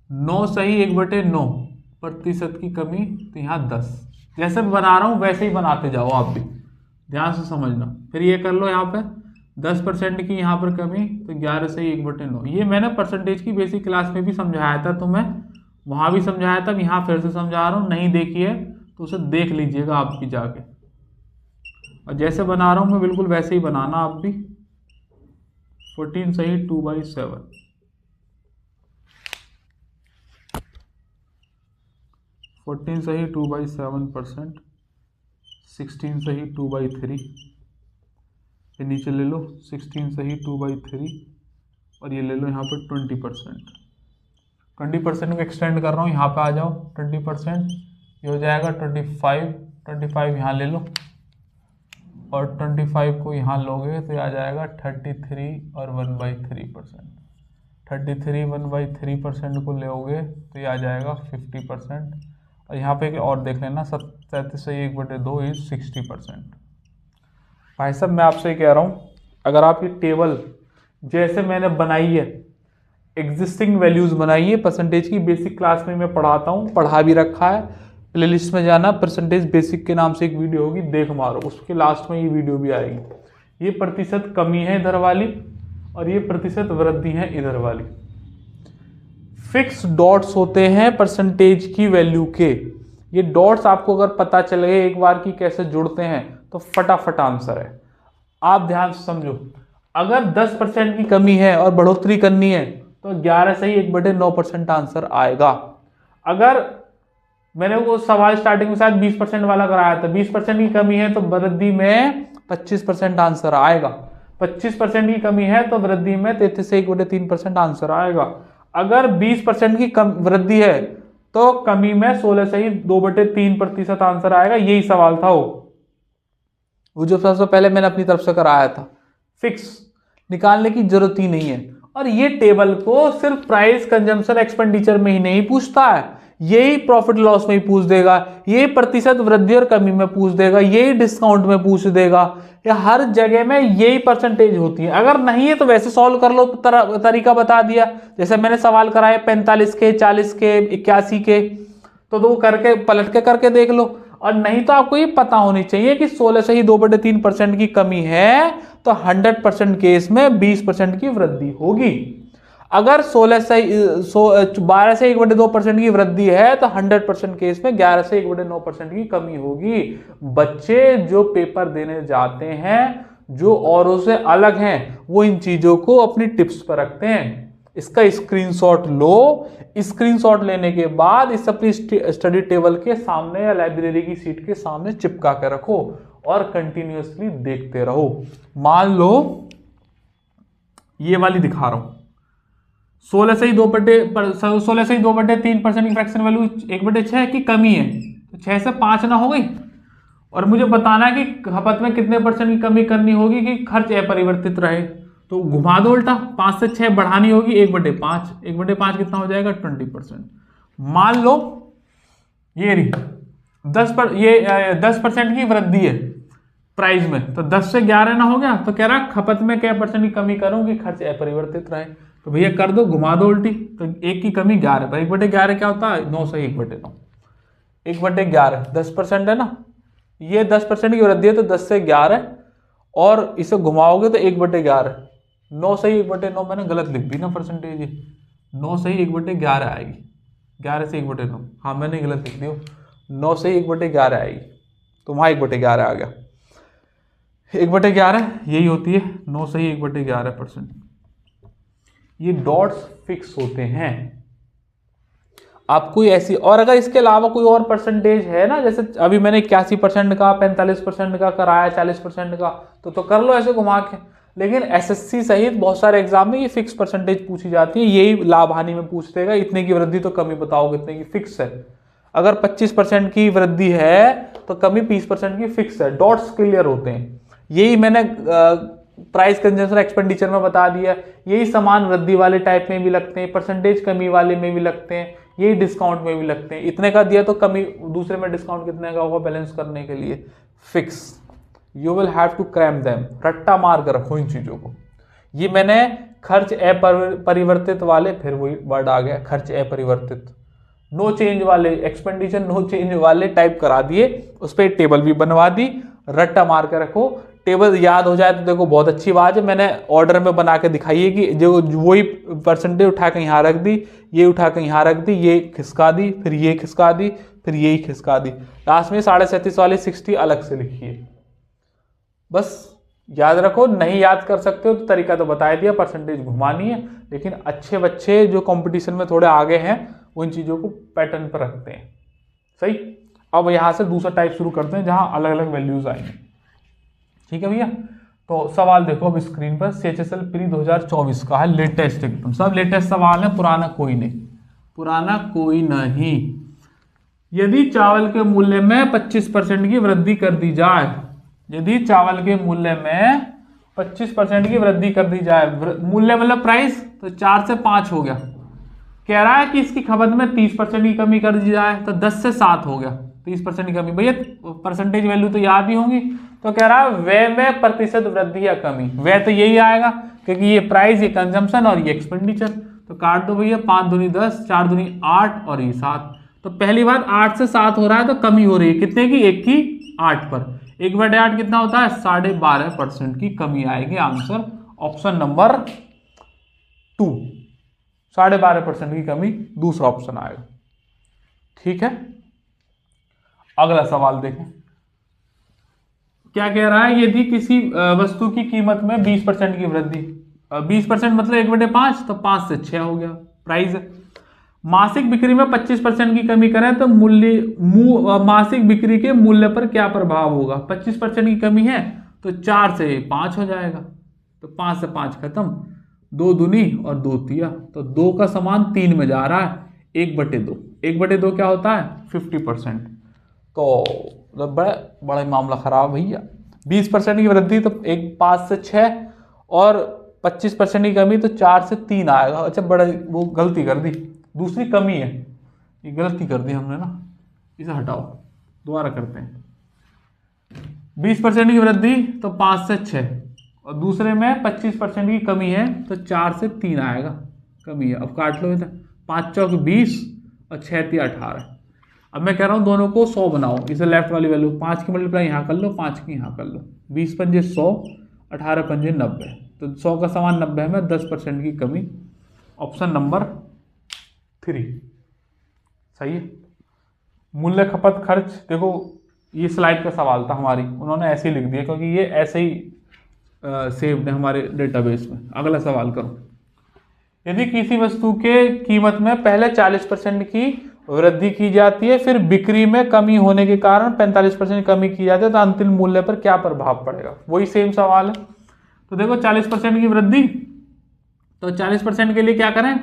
9 सही 1/9% की कमी, तो यहाँ 10, जैसे बना रहा हूं वैसे ही बनाते जाओ आप भी, ध्यान से समझना, फिर ये कर लो यहाँ पे 10% की यहाँ पर कमी, तो 11 सही 1/9, ये मैंने % की बेसिक क्लास में भी समझाया था तुम्हें, वहां भी समझाया था, यहाँ फिर से समझा रहा हूँ, नहीं देखी है तो उसे देख लीजिएगा आप भी जाके, और जैसे बना रहा हूं मैं बिल्कुल वैसे ही बनाना आप भी, 14 सही 2/7, 14 सही 2/7%, 16 सही 2/3, ये नीचे ले लो 16 सही 2/3, और ये ले लो यहाँ पर 20%, 20% को एक्सटेंड कर रहा हूँ, यहाँ पे आ जाओ 20%, ये हो जाएगा 25 यहाँ ले लो, और 25 को यहाँ लोगे तो ये आ जाएगा 33 और 1/3%, 33 1/3% को लोगे तो ये आ जाएगा 50%, और यहाँ पे और देख लेना 37 से 1/2 इज 60%। भाई साहब मैं आपसे कह रहा हूँ, अगर आप ये टेबल जैसे मैंने बनाई है, एग्जिस्टिंग वैल्यूज बनाई है परसेंटेज की, बेसिक क्लास में मैं पढ़ाता हूँ, पढ़ा भी रखा है। प्लेलिस्ट में जाना, परसेंटेज बेसिक के नाम से एक वीडियो होगी, देख मारो, उसके लास्ट में ये वीडियो भी आएगी। ये प्रतिशत कमी है इधर वाली और ये प्रतिशत वृद्धि है इधर वाली। फिक्स डॉट्स होते हैं परसेंटेज की वैल्यू के। ये डॉट्स आपको अगर पता चल गए एक बार की कैसे जुड़ते हैं तो फटाफट आंसर है। आप ध्यान से समझो, अगर 10% की कमी है और बढ़ोतरी करनी है तो 11 से ही 1/9% आंसर आएगा। अगर मैंने वो सवाल स्टार्टिंग में शायद 20% वाला कराया था, 20% की कमी है तो वृद्धि में 25% आंसर आएगा। 25% की कमी है तो वृद्धि में 33 से 1/3% आंसर आएगा। अगर 20% की वृद्धि है तो कमी में 16 से ही 2/3% आंसर आएगा। यही सवाल था वो जो सबसे पहले मैंने अपनी तरफ से कराया था। फिक्स निकालने की जरूरत ही नहीं है। और ये टेबल को सिर्फ प्राइस कंजम्पशन एक्सपेंडिचर में ही नहीं पूछता है, यही प्रॉफिट लॉस में ही पूछ देगा, यही प्रतिशत वृद्धि और कमी में पूछ देगा, यही डिस्काउंट में पूछ देगा, या हर जगह में यही परसेंटेज होती है। अगर नहीं है तो वैसे सॉल्व कर लो, तरीका बता दिया। जैसे मैंने सवाल कराए 45 के, 40 के, 81 के, तो वो करके पलट के करके देख लो। और नहीं तो आपको ये पता होनी चाहिए कि 16 से ही 2/3% की कमी है तो 100% केस में 20% की वृद्धि होगी। अगर 12 से 1/2% की वृद्धि है तो 100% केस में 11 से 1/9% की कमी होगी। बच्चे जो पेपर देने जाते हैं, जो औरों से अलग हैं, वो इन चीजों को अपनी टिप्स पर रखते हैं। इसका स्क्रीनशॉट लो, स्क्रीनशॉट लेने के बाद इस अपनी स्टडी टेबल के सामने या लाइब्रेरी की सीट के सामने चिपका के रखो और कंटिन्यूअसली देखते रहो। मान लो ये वाली दिखा रहा हूं, 16 से ही 2/3% की फ्रैक्शन वैल्यू 1/6 की कमी है तो 6 से 5 ना हो गई। और मुझे बताना है कि खपत में कितने परसेंट की कमी करनी होगी कि खर्च अपरिवर्तित रहे। तो घुमा दो उल्टा, 5 से 6 बढ़ानी होगी 1/5। 1/5 कितना हो जाएगा? 20%। मान लो ये रही 10% की वृद्धि है प्राइस में, तो 10 से 11 ना हो गया, तो कह रहा खपत में क्या % की कमी करूं कि खर्च अपरिवर्तित रहे। तो भैया कर दो, घुमा दो उल्टी, तो 1 की कमी 11, 1/11 क्या होता है? 9 से 1/9। 1/11 10% है ना, ये 10% की वृद्धि है तो 10 से 11 और इसे घुमाओगे तो 1/11। 9 से ही 1/9 मैंने गलत लिख दी ना परसेंटेज, 9 से ही 1/11 आएगी, 11 से 1/9, हाँ मैंने गलत लिख दी, 9 से ही 1/11 आएगी, तो वहाँ 1/11 आ गया। 1/11 यही होती है, 9 से ही 1/11%। ये डॉट्स फिक्स होते हैं। आप कोई ऐसी, और अगर इसके अलावा कोई और परसेंटेज है ना, जैसे अभी मैंने 81% का, 45% का कराया, 40% का, तो कर लो ऐसे घुमा के। लेकिन एसएससी सहित बहुत सारे एग्जाम में ये फिक्स परसेंटेज पूछी जाती है। यही लाभ हानि में पूछ देगा, इतने की वृद्धि तो कमी बताओ कितने की, फिक्स है। अगर 25% की वृद्धि है तो कमी 20% की फिक्स है। डॉट्स क्लियर होते हैं। यही मैंने प्राइस कंजम्पशन एक्सपेंडिचर में बता दिया। यही समान वृद्धि वाले टाइप में भी लगते हैं, परसेंटेज कमी वाले में भी लगते हैं, यही डिस्काउंट में भी लगते हैं। इतने का दिया तो कमी, दूसरे में डिस्काउंट कितने का होगा बैलेंस करने के लिए, fix. You will have to cram them, रट्टा मार कर रखो इन चीजों को। ये मैंने खर्च अपरिवर्तित वाले, फिर वही वर्ड आ गया खर्च अपरिवर्तित, नो चेंज वाले, एक्सपेंडिचर नो चेंज वाले टाइप करा दिए, उस पर टेबल भी बनवा दी। रट्टा मार के रखो, टेबल याद हो जाए तो देखो बहुत अच्छी बात है। मैंने ऑर्डर में बना के दिखाई है कि जो वही परसेंटेज उठा के यहाँ रख दी, ये उठा के यहाँ रख दी, ये खिसका दी, फिर ये खिसका दी, फिर यही खिसका दी, लास्ट में 37.5 वाली 60 अलग से लिखी है। बस याद रखो। नहीं याद कर सकते हो तो तरीका तो बता दिया, परसेंटेज घुमानी है। लेकिन अच्छे बच्चे जो कंपटीशन में थोड़े आगे हैं वो इन चीज़ों को पैटर्न पर रखते हैं। सही। अब यहाँ से दूसरा टाइप शुरू करते हैं जहाँ अलग अलग वैल्यूज आएंगे। ठीक है भैया। तो सवाल देखो अब स्क्रीन पर, CHSL प्री 2024 का है, लेटेस्ट एकदम, सब लेटेस्ट सवाल है, पुराना कोई नहीं, पुराना कोई नहीं। यदि चावल के मूल्य में 25% की वृद्धि कर दी जाए, यदि चावल के मूल्य में 25% की वृद्धि कर दी जाए, मूल्य मतलब प्राइस, तो 4 से 5 हो गया। कह रहा है कि इसकी खपत में 30% की कमी कर दी जाए तो 10 से 7 हो गया, 30% की कमी। भैया परसेंटेज वैल्यू तो याद ही होंगी। तो कह रहा है व्यय में प्रतिशत वृद्धि या कमी, व्यय तो यही आएगा क्योंकि ये प्राइस, ये कंजम्पशन और ये एक्सपेंडिचर। तो काट दो भैया, 5 दूनी 10, 4 दूनी 8 और ये 7। तो पहली बात 8 से 7 हो रहा है तो कमी हो रही है, कितने की? 1 की 8 पर। 1/8 कितना होता है? 12.5% की कमी आएगी। आंसर ऑप्शन नंबर 2, 12.5% की कमी दूसरा ऑप्शन आएगा। ठीक है, अगला सवाल देखें क्या कह रहा है। यदि किसी वस्तु की कीमत में 20% की वृद्धि, 20% मतलब 1/5, तो 5 से 6 हो गया प्राइस। मासिक बिक्री में 25% की कमी करें तो मासिक बिक्री के मूल्य पर क्या प्रभाव होगा? 25% की कमी है तो 4 से 5 हो जाएगा, तो 5 से 5 खत्म, 2 दूनी और 2 तिया, तो 2 का समान 3 में जा रहा है, 1/2। 1/2 क्या होता है? 50%। तो बड़ा मामला खराब भैया। 20% की वृद्धि तो 5 से 6 और 25% की कमी तो 4 से 3 आएगा। अच्छा, बड़ा वो गलती कर दी, दूसरी कमी है, ये गलती कर दी हमने ना, इसे हटाओ, दोबारा करते हैं। 20% की वृद्धि तो 5 से 6 और दूसरे में 25% की कमी है तो 4 से 3 आएगा कमी है। अब काट लो इधर, 5 चौक 20 और 6 तिया 18। अब मैं कह रहा हूं दोनों को 100 बनाओ, इसे लेफ्ट वाली वैल्यू 5 की मल्टीप्लाई यहाँ कर लो, 5 की यहाँ कर लो, 20 पंजे 100, 18 पंजे 90, तो 100 का समान 90 में 10% की कमी। ऑप्शन नंबर 3 सही है। मूल्य खपत खर्च, देखो ये स्लाइड का सवाल था हमारी, उन्होंने ऐसे ही लिख दिया क्योंकि ये ऐसे ही सेव्ड है हमारे डेटाबेस में। अगला सवाल करो। यदि किसी वस्तु के कीमत में पहले 40% की वृद्धि की जाती है, फिर बिक्री में कमी होने के कारण 45% कमी की जाती है, तो अंतिम मूल्य पर क्या प्रभाव पड़ेगा? वही सेम सवाल है। तो देखो 40% की वृद्धि, तो 40% के लिए क्या करें?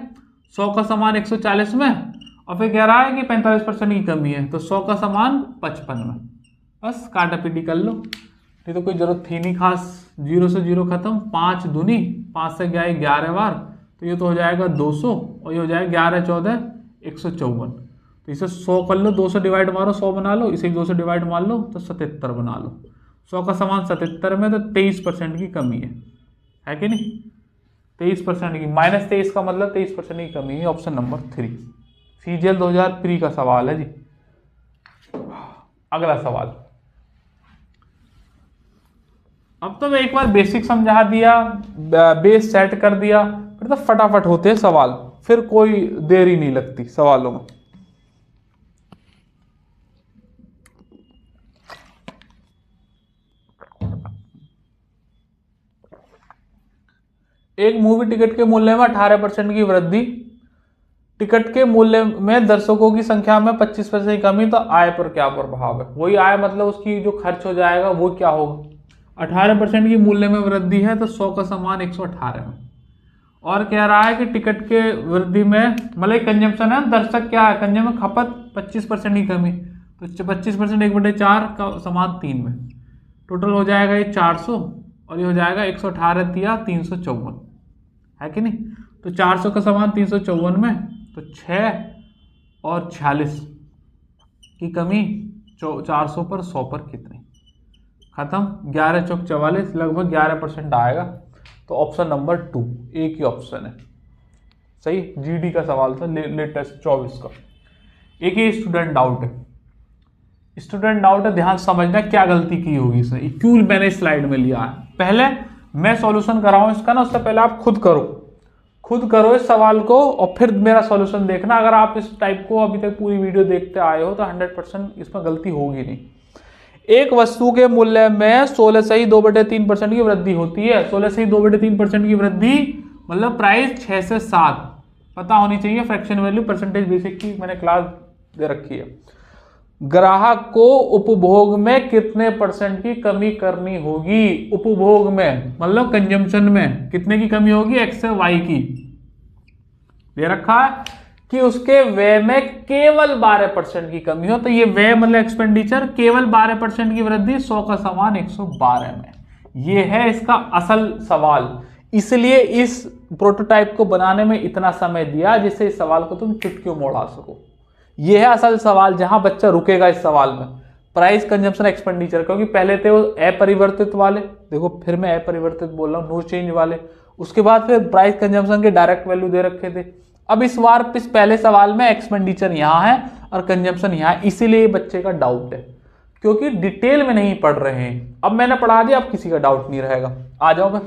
100 का समान 140 में, और फिर कह रहा है कि 45% की कमी है तो 100 का समान 55 में। बस काटा पीटी कर लो, ये तो कोई जरूरत थी नहीं खास। 0 से 0 खत्म, 5 दूनी 5 से गए 11 बार, तो ये तो हो जाएगा 200 और ये हो जाएगा 11 14 154। तो इसे 100 कर लो, 200 डिवाइड मारो 100 बना लो, इसे 200 डिवाइड मार लो तो 77 बना लो। 100 का समान 77 में, तो 23% की कमी है कि नहीं? 23% की, -23 का मतलब 23% की कमी है। ऑप्शन नंबर 3 CGL 2000 प्री का सवाल है जी। अगला सवाल, अब तो मैं एक बार बेसिक समझा दिया, बेस सेट कर दिया, फिर तो फटाफट होते हैं सवाल, फिर कोई देरी नहीं लगती सवालों में। एक मूवी टिकट के मूल्य में 18% की वृद्धि, टिकट के मूल्य में दर्शकों की संख्या में 25% की कमी, तो आय पर क्या प्रभाव है? वही आय मतलब उसकी जो खर्च हो जाएगा वो क्या होगा? 18% की मूल्य में वृद्धि है तो 100 का समान 118 में, और कह रहा है कि टिकट के वृद्धि में मतलब कंजम्पशन है, दर्शक क्या है? कंजम्पशन खपत 25% की कमी, तो 25% 1/4 का समान 3 में, टोटल हो जाएगा ये 400 और ये हो जाएगा 118 तिया 354, है कि नहीं? तो 400 का समान 354 में, तो 6 और 46 की कमी, 400 पर 100 पर कितनी? खत्म, 11 चौक 44, लगभग 11% आएगा। तो ऑप्शन नंबर 2 एक ही ऑप्शन है सही। जीडी का सवाल था लेटेस्ट 24 का। एक ही स्टूडेंट डाउट है, ध्यान समझना क्या गलती की होगी इसने, क्यों मैंने स्लाइड में लिया है। पहले मैं सॉल्यूशन कराऊं इसका ना, उससे पहले आप खुद करो इस सवाल को और फिर मेरा सॉल्यूशन देखना। अगर आप इस टाइप को अभी तक पूरी वीडियो देखते आए हो तो 100% इसमें गलती होगी नहीं। एक वस्तु के मूल्य में 16 से ही 2/3% की वृद्धि होती है। 16 से ही 2/3% की वृद्धि मतलब प्राइस 6 से 7 पता होनी चाहिए। फ्रैक्शन वैल्यू परसेंटेज बेसिक की मैंने क्लास दे रखी है। ग्राहक को उपभोग में कितने % की कमी करनी होगी? उपभोग में मतलब कंजम्पशन में कितने की कमी होगी? x से y की दे रखा है कि उसके व्यय में केवल 12% की कमी हो, तो ये व्यय मतलब एक्सपेंडिचर, केवल 12% की वृद्धि 100 का समान 112 में। ये है इसका असल सवाल, इसलिए इस प्रोटोटाइप को बनाने में इतना समय दिया जिससे इस सवाल को तुम चुटकियों में उड़ा सको। ये है असल सवाल जहां बच्चा रुकेगा इस सवाल में, प्राइस कंजम्पशन एक्सपेंडिचर। क्योंकि पहले थे वो अपरिवर्तित वाले, देखो फिर मैं अपरिवर्तित बोल रहा हूं, नो चेंज वाले, उसके बाद फिर प्राइस कंजम्पशन के डायरेक्ट वैल्यू दे रखे थे। अब इस बार इस पहले सवाल में एक्सपेंडिचर यहाँ है और कंजम्पशन यहाँ, इसीलिए बच्चे का डाउट है, क्योंकि डिटेल में नहीं पढ़ रहे हैं। अब मैंने पढ़ा दिया, अब किसी का डाउट नहीं रहेगा। आ जाओ मैं,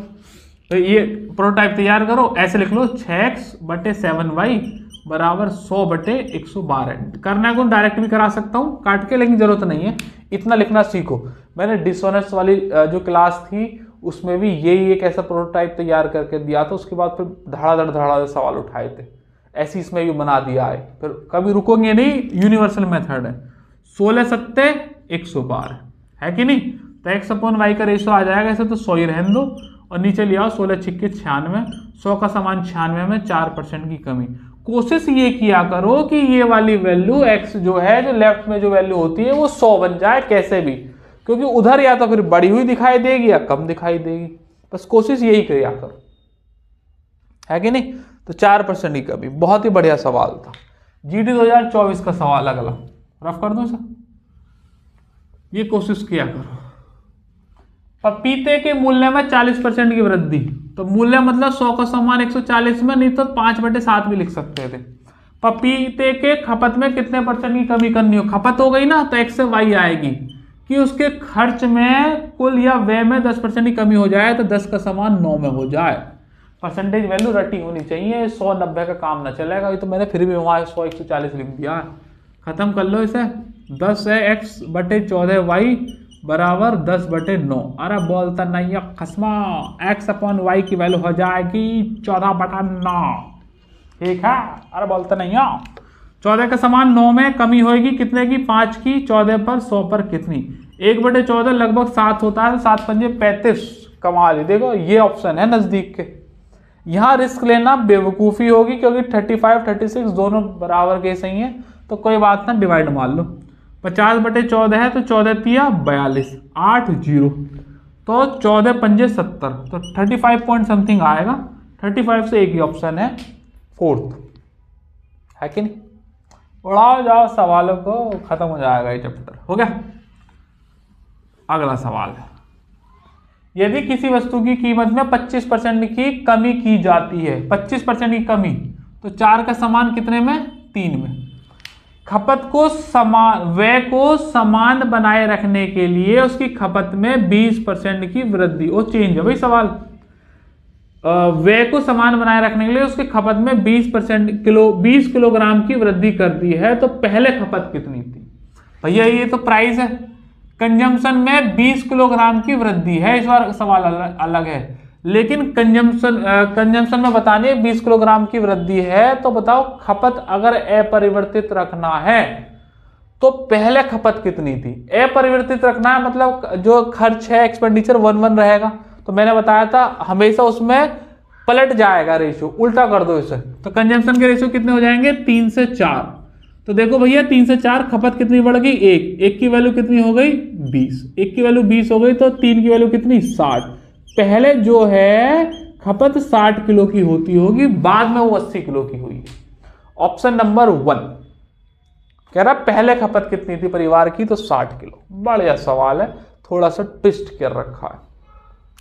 तो ये प्रोटोटाइप तैयार करो, ऐसे लिख लो 6x/7y बराबर 100/112। करना है को डायरेक्ट भी करा सकता हूँ काट के, लेकिन जरूरत नहीं है, इतना लिखना सीखो। मैंने डिसऑनेस्ट वाली जो क्लास थी उसमें भी यही एक ऐसा प्रोटोटाइप तैयार करके दिया था, उसके बाद फिर धड़ाधड़ सवाल उठाए थे, ऐसी इसमें भी बना दिया है। फिर कभी रुकोगे नहीं, यूनिवर्सल मेथड है। 16×7=112 है कि नहीं, तो x/y का रेशो आ जाएगा ऐसे, तो 100 ही रहने दो और नीचे ले आओ 16×6=96, 100 का समान 96 में 4% की कमी। कोशिश ये किया करो कि ये वाली वैल्यू x जो है, जो लेफ्ट में जो वैल्यू होती है वो 100 बन जाए कैसे भी, क्योंकि उधर या तो फिर बढ़ी हुई दिखाई देगी या कम दिखाई देगी। बस कोशिश यही किया करो, है कि नहीं। तो 4% की कमी, बहुत ही बढ़िया सवाल था। GD 2024 का सवाल अगला रफ कर दो सर, ये कोशिश किया करो। पपीते के मूल्य में 40% की वृद्धि, तो मूल्य मतलब 100 का समान 140 में, नहीं तो 5/7 भी लिख सकते थे। पपीते के खपत में कितने % की कमी करनी हो, खपत हो गई ना, तो x से y आएगी कि उसके खर्च में कुल या व्यय में 10% की कमी हो जाए, तो 10 का समान 9 में हो जाए। परसेंटेज वैल्यू रटी होनी चाहिए, 100-90 का काम ना चलेगा। ये तो मैंने फिर भी वहाँ 100-140 लिख दिया, खत्म कर लो इसे। 10 है x/14y बराबर 10/9। अरे बोलता नहीं है खसमा, x/y की वैल्यू हो जाएगी 14/9, ठीक है। अरे बोलता नहीं है, 14 का समान 9 में कमी होगी कितने की, 5 की। 14 पर 100 पर कितनी, 1/14 लगभग 7 होता है, 7×5 = 35। देखो ये ऑप्शन है नजदीक के, यहाँ रिस्क लेना बेवकूफ़ी होगी, क्योंकि 35-36 दोनों बराबर के सही है, तो कोई बात ना, डिवाइड मान लो। 50/14 है, तो 14×3 = 42, 8 0, तो 14×5 = 70, तो 35 पॉइंट समथिंग आएगा। 35 से एक ही ऑप्शन है, 4th, है कि नहीं। उड़ाओ जाओ सवालों को, खत्म हो जाएगा ये चैप्टर, हो गया। अगला सवाल है, यदि किसी वस्तु की कीमत में 25% की कमी की जाती है, 25% की कमी, तो 4 का समान कितने में, 3 में। खपत को समान, व्यय को समान बनाए रखने के लिए उसकी खपत में 20% की वृद्धि, वो चेंज है भाई सवाल। व्यय को समान बनाए रखने के लिए उसकी खपत में 20 किलोग्राम की वृद्धि कर दी है, तो पहले खपत कितनी थी भैया, ये तो प्राइस है। कंजम्पशन में 20 किलोग्राम की वृद्धि है, इस बार सवाल अलग है, लेकिन कंजम्पशन में बताने 20 किलोग्राम की वृद्धि है, तो बताओ खपत अगर अपरिवर्तित रखना है तो पहले खपत कितनी थी। अपरिवर्तित रखना है मतलब जो खर्च है एक्सपेंडिचर 1:1 रहेगा, तो मैंने बताया था हमेशा उसमें पलट जाएगा रेशियो, उल्टा कर दो इसे, तो कंजम्पशन के रेशियो कितने हो जाएंगे, 3 से 4। तो देखो भैया 3 से 4 खपत कितनी बढ़ गई, 1 की वैल्यू कितनी हो गई, 20, 1 की वैल्यू 20 हो गई, तो 3 की वैल्यू कितनी, 60। पहले जो है खपत 60 किलो की होती होगी, बाद में वो 80 किलो की हुई है। ऑप्शन नंबर 1 कह रहा पहले खपत कितनी थी परिवार की, तो 60 किलो। बढ़िया सवाल है, थोड़ा सा ट्विस्ट कर रखा है,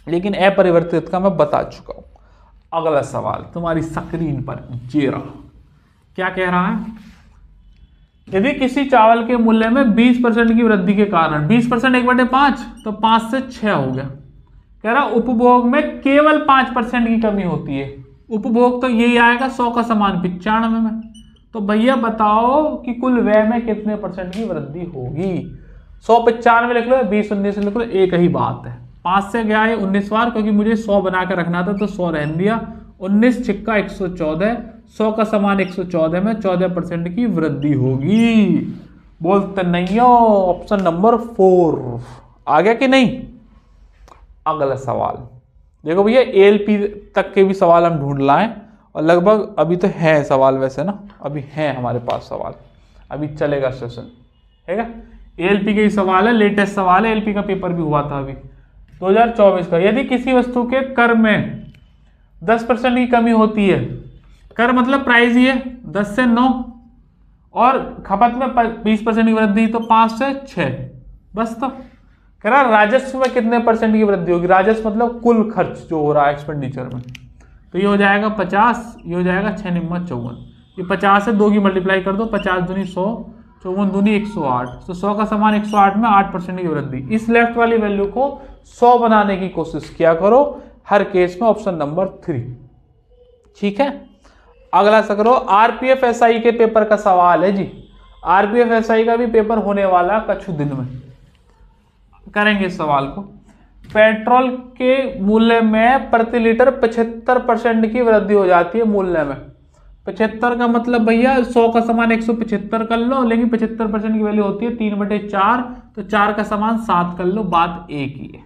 लेकिन अपरिवर्तित का मैं बता चुका हूं। अगला सवाल तुम्हारी स्क्रीन पर ये रहा, क्या कह रहा है, यदि किसी चावल के मूल्य में 20% की वृद्धि के कारण 20% 1/5, तो 5 से 6 हो गया। कह रहा उपभोग में केवल 5% की कमी होती है। उपभोग तो यही आएगा 100 का समान 95 में। तो भैया बताओ कि कुल व्यय में कितने % की वृद्धि होगी। 100 95 लिख लो, 20 19 लिख लो, एक ही बात है। 5 से गया है 19 बार, क्योंकि मुझे 100 बना कर रखना था, तो 100 रहने दिया। 19 छिक्का 114, 100 का समान 114 में 14% की वृद्धि होगी। बोलते नहीं हो, ऑप्शन नंबर 4 आ गया कि नहीं। अगला सवाल देखो भैया, ALP तक के भी सवाल हम ढूंढ लाएं, और लगभग अभी तो है सवाल, वैसे ना अभी है हमारे पास सवाल, अभी चलेगा सेशन, है क्या। ALP के ही सवाल है, लेटेस्ट सवाल है, ALP का पेपर भी हुआ था अभी 2024 का। यदि किसी वस्तु के कर में 10% की कमी होती है, कर मतलब प्राइस ही है 10 से 9, और खपत में 20% की वृद्धि, तो 5 से 6 बस। तो कह रहा राजस्व में कितने % की वृद्धि होगी। राजस्व मतलब कुल खर्च जो हो रहा है एक्सपेंडिचर में, तो ये हो जाएगा 50, ये हो जाएगा 6 निम्मा 54। ये 50 से 2 की मल्टीप्लाई कर दो, 50 दूनी 100, 54 दूनी 108। तो 100 का समान 108 में 8% की वृद्धि। इस लेफ्ट वाली वैल्यू को 100 बनाने की कोशिश किया करो हर केस में, ऑप्शन नंबर 3। ठीक है, अगला सा करो। आरपीएफ एसआई के पेपर का सवाल है जी। आरपीएफ एसआई का भी पेपर होने वाला कुछ दिन में, करेंगे इस सवाल को। पेट्रोल के मूल्य में प्रति लीटर 75% की वृद्धि हो जाती है मूल्य में। 75 का मतलब भैया 100 का समान 175 कर लो, लेकिन 75% की वैल्यू होती है 3/4, तो 4 का समान 7 कर लो, बात एक ही है।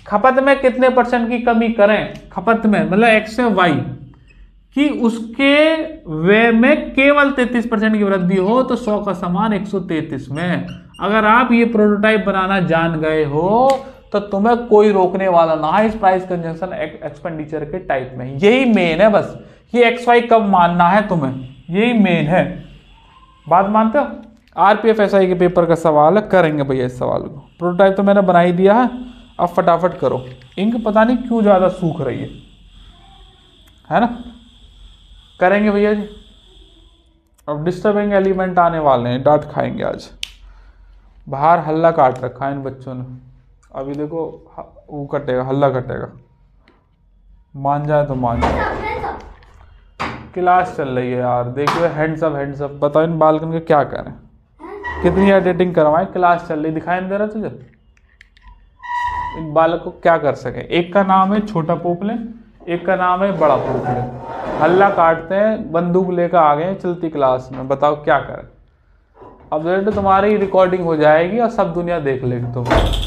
खपत में कितने परसेंट की कमी करें, खपत में मतलब एक्स से वाई कि उसके वे में केवल 33% की वृद्धि हो, तो 100 का समान 133 में। अगर आप ये प्रोटोटाइप बनाना जान गए हो तो तुम्हें कोई रोकने वाला ना है इस प्राइस कंजंक्शन एक्सपेंडिचर के टाइप में। यही मेन है बस, ये एक्स वाई कब मानना है तुम्हें, यही मेन है। बात मानते हो? आरपीएफ एसआई के पेपर का सवाल है, करेंगे भैया इस सवाल को। प्रोटोटाइप तो मैंने बना ही दिया है, अब फटाफट करो। इंक पता नहीं क्यों ज्यादा सूख रही है ना। करेंगे भैया जी। अब डिस्टर्बिंग एलिमेंट आने वाले हैं, डांट खाएंगे आज। बाहर हल्ला काट रखा है इन बच्चों ने। अभी देखो वो कटेगा, हल्ला कटेगा, मान जाए तो मान जाए। क्लास चल रही है यार, देखिए हैंड्स अप। बताओ इन बालकन के क्या करें, कितनी एडिटिंग करवाएं, क्लास चल रही, दिखाई नहीं दे रहा तुझे? इन बालक को क्या कर सके। एक का नाम है छोटा पोपलेन, एक का नाम है बड़ा पोपलेन। हल्ला काटते हैं, बंदूक लेकर आ गए चलती क्लास में। बताओ क्या करें। अब बेटे तुम्हारी रिकॉर्डिंग हो जाएगी और सब दुनिया देख लेगी तुम्हें।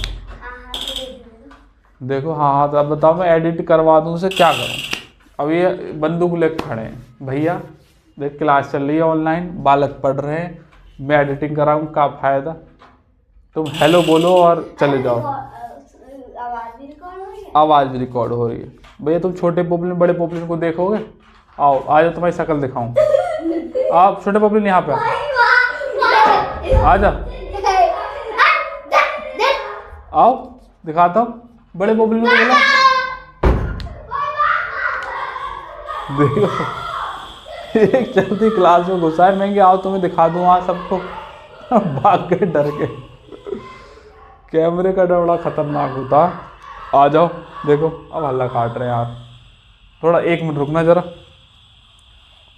देखो हाँ, तो अब बताओ मैं एडिट करवा दूं उसे, क्या करूं? अब ये बंदूक लेकर खड़े हैं भैया, देख क्लास चल रही है ऑनलाइन, बालक पढ़ रहे हैं, मैं एडिटिंग कराऊं, क्या फायदा? तुम हेलो बोलो और चले जाओ। आवाज भी रिकॉर्ड हो रही है भैया। तुम छोटे पोपलिन बड़े पोपलिन को देखोगे? आओ आ जाओ, तुम्हारी शक्ल दिखाऊं। आप छोटे पोपलिन यहाँ पे आ जाओ, आओ दिखाता हूँ बड़े पोपलिन को। बोला देखो एक चलती क्लास में घुसा है, मैं आओ तुम्हें दिखा दूँ वहाँ सबको। भाग गए डर के। कैमरे का डर बड़ा खतरनाक होता। आ जाओ देखो, अब हल्ला काट रहे हैं यार। थोड़ा 1 मिनट रुकना जरा,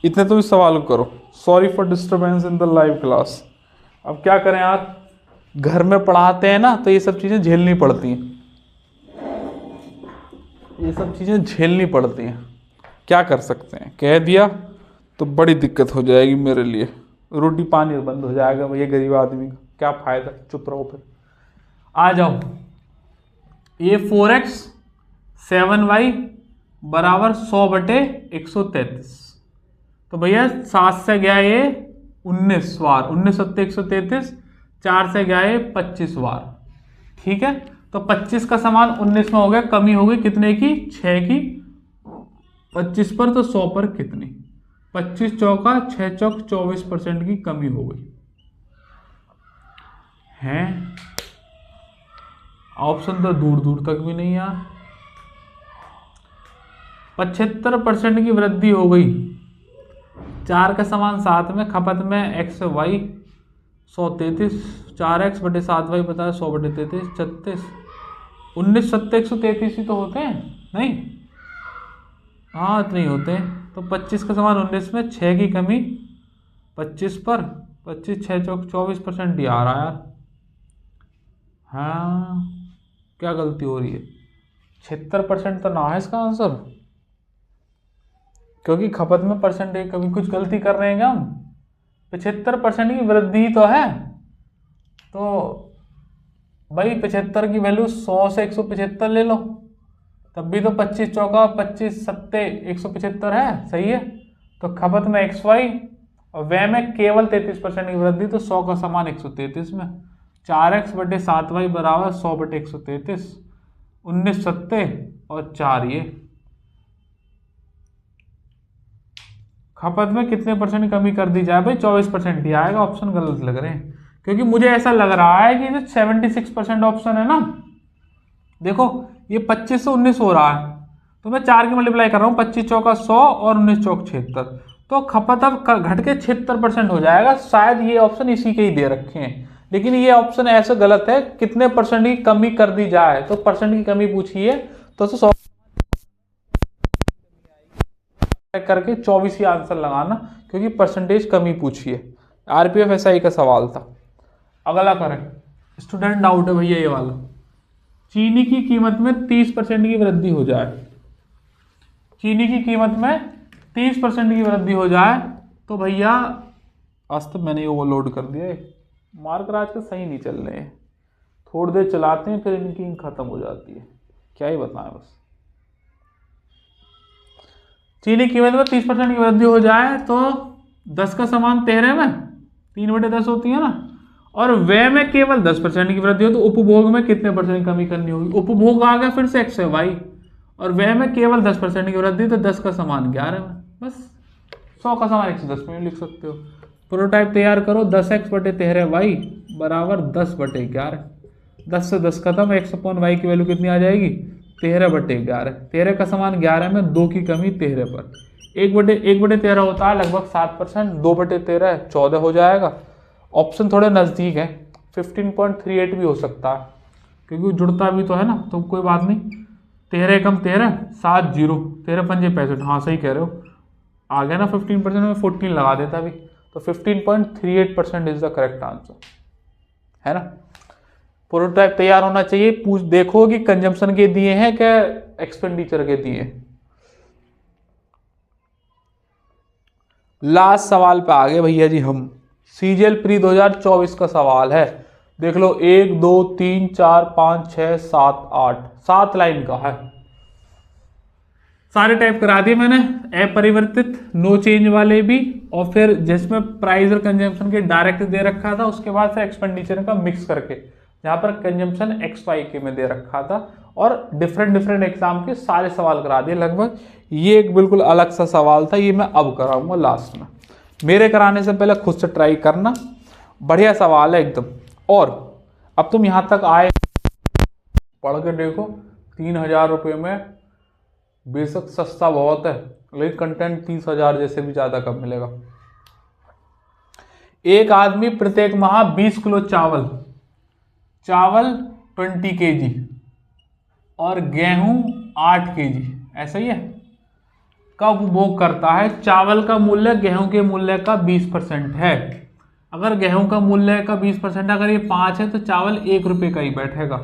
इतने तुम इस सवाल को करो। Sorry for disturbance in the live class. अब क्या करें यार, घर में पढ़ाते हैं ना तो ये सब चीज़ें झेलनी पड़ती हैं, ये सब चीज़ें झेलनी पड़ती हैं। क्या कर सकते हैं, कह दिया तो बड़ी दिक्कत हो जाएगी मेरे लिए। रोटी पानी बंद हो जाएगा भैया गरीब आदमी का, क्या फ़ायदा, चुप रहो फिर। आ जाओ, ये 4x 7y बराबर 100/133। तो भैया 7 से गया ये 19 बार, 19 सत्ते 133, 4 से गया ये 25 बार। ठीक है, तो 25 का समान 19 में हो गया, कमी हो गई कितने की, 6 की। 25 पर तो 100 पर कितनी, 25 चौका 6 चौक 24% की कमी हो गई है। ऑप्शन तो दूर दूर तक भी नहीं यार। 75% की वृद्धि हो गई। 4 का समान 7 में, खपत में एक्स वाई 133, 4x/7y बताया 100/33, 36, 19 सत्ते 133 ही तो होते हैं नहीं? हाँ इतने ही होते हैं। तो 25 का समान 19 में 6 की कमी 25 पर, 25 6 चौक 24% ही आ रहा है यार। हाँ क्या गलती हो रही है, 76% तो ना है इसका आंसर, क्योंकि खपत में परसेंटेज कभी कुछ गलती कर रहे हैं हम। 75% की वृद्धि तो है, तो भाई 75 की वैल्यू 100 से 175 ले लो, तब भी तो 25 चौका 25 सत्ते 175 है, सही है। तो खपत में एक्स वाई और व्यय में केवल 33% की वृद्धि, तो 100 का समान 133 में 4x/7y बराबर 100/133, 19 सत्ते और 4 ये। खपत में कितने परसेंट कमी कर दी जाए भाई, 24% ही आएगा। ऑप्शन गलत लग रहे हैं, क्योंकि मुझे ऐसा लग रहा है कि जो 76% ऑप्शन है ना, देखो ये 25 से 19 हो रहा है, तो मैं 4 की मल्टीप्लाई कर रहा हूँ, 25 चौका 100 और 19 चौक 76, तो खपत अब घट के 76% हो जाएगा। शायद ये ऑप्शन इसी के ही दे रखे हैं, लेकिन ये ऑप्शन ऐसे गलत है। कितने परसेंट की कमी कर दी जाए, तो परसेंट की कमी पूछी है तो 100 करके 24 ही आंसर लगाना, क्योंकि परसेंटेज कमी पूछी है। आरपीएफ एसआई का सवाल था। अगला करें, स्टूडेंट डाउट है भैया ये वाला, चीनी की कीमत में 30% की वृद्धि हो जाए, चीनी की कीमत में 30% की वृद्धि हो जाए तो भैया, आज तो मैंने ओवरलोड कर दिया है, मार्कर आज के सही नहीं चल रहे हैं, थोड़ी देर चलाते हैं फिर इनकी इंक खत्म हो जाती है, क्या ही बताएं बस। चीनी की कीमत में 30% की वृद्धि हो जाए तो 10 का समान 13 में 3/10 होती है ना, और व्यय में केवल 10% की वृद्धि हो तो उपभोग में कितने परसेंट की कमी करनी होगी। उपभोग आ गया फिर से x है y, और व्यय में केवल 10% की वृद्धि तो 10 का समान 11 में, बस 100 का समान 110 में लिख सकते हो। प्रोटोटाइप तैयार करो, 10x/13y बराबर 10/11, 10 से 10 खत्म, x/y की वैल्यू कितनी आ जाएगी 13/11, 13 का समान 11 में 2 की कमी 13 पर, 1/13 होता है लगभग 7%, 2/13 14 हो जाएगा। ऑप्शन थोड़े नज़दीक है, 15.38 भी हो सकता है क्योंकि जुड़ता भी तो है ना, तो कोई बात नहीं। 13 कम 13 7 0, 13 पंजे 65, हाँ सही कह रहे हो, आ गया ना 15% में 14 लगा देता अभी, तो 15.38% इज द करेक्ट आंसर, है ना। प्रोटोटाइप तैयार होना चाहिए, पूछ देखो कि कंजम्पशन के दिए हैं क्या एक्सपेंडिचर के दिए। लास्ट सवाल पे आ गए भैया जी हम, सीजीएल प्री 2024 का सवाल है, देख लो 1 2 3 4 5 6 7 8, 7 लाइन का है, सारे टाइप करा दिए मैंने, अपरिवर्तित नो चेंज वाले भी, और फिर जिसमें प्राइस और कंजम्पशन के डायरेक्ट दे रखा था, उसके बाद फिर एक्सपेंडिचर का मिक्स करके, जहां पर कंजम्पशन XY में दे रखा था, और डिफरेंट एग्जाम के सारे सवाल करा दिए लगभग। ये एक बिल्कुल अलग सा सवाल था, ये मैं अब कराऊंगा लास्ट में, मेरे कराने से पहले खुद से ट्राई करना, बढ़िया सवाल है एकदम। और अब तुम यहां तक आए, पढ़ के देखो, 3000 रुपये में बेशक सस्ता बहुत है, लेकिन कंटेंट 30,000 जैसे भी ज्यादा कम मिलेगा। एक आदमी प्रत्येक माह 20 किलो चावल 20 kg और गेहूं 8 kg, ऐसा ही है, का उपभोग करता है। चावल का मूल्य गेहूं के मूल्य का 20% है। अगर गेहूं का मूल्य का 20%, अगर ये 5 है तो चावल 1 रुपये का ही बैठेगा,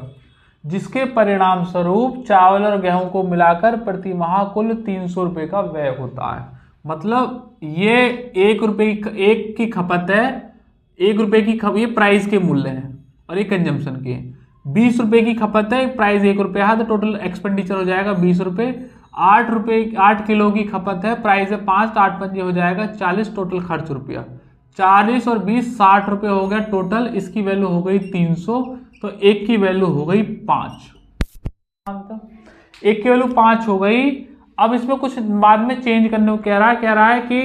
जिसके परिणाम स्वरूप चावल और गेहूं को मिलाकर प्रति माह कुल 300 रुपये का व्यय होता है। मतलब ये 1 रुपये की खपत है, 1 रुपये की ये प्राइस के मूल्य है और ये कंजम्पशन के, 20 रुपये की खपत है, प्राइस 1 रुपया है, तो टोटल एक्सपेंडिचर हो जाएगा 20 रुपये। 8 किलो की खपत है, प्राइस है 5, तो 8 पंजे हो जाएगा 40, टोटल खर्च रुपया 40 और 20 60 रुपये हो गया टोटल। इसकी वैल्यू हो गई 300, तो एक की वैल्यू हो गई 5, एक की वैल्यू 5 हो गई। अब इसमें कुछ बाद में चेंज करने को कह रहा है कि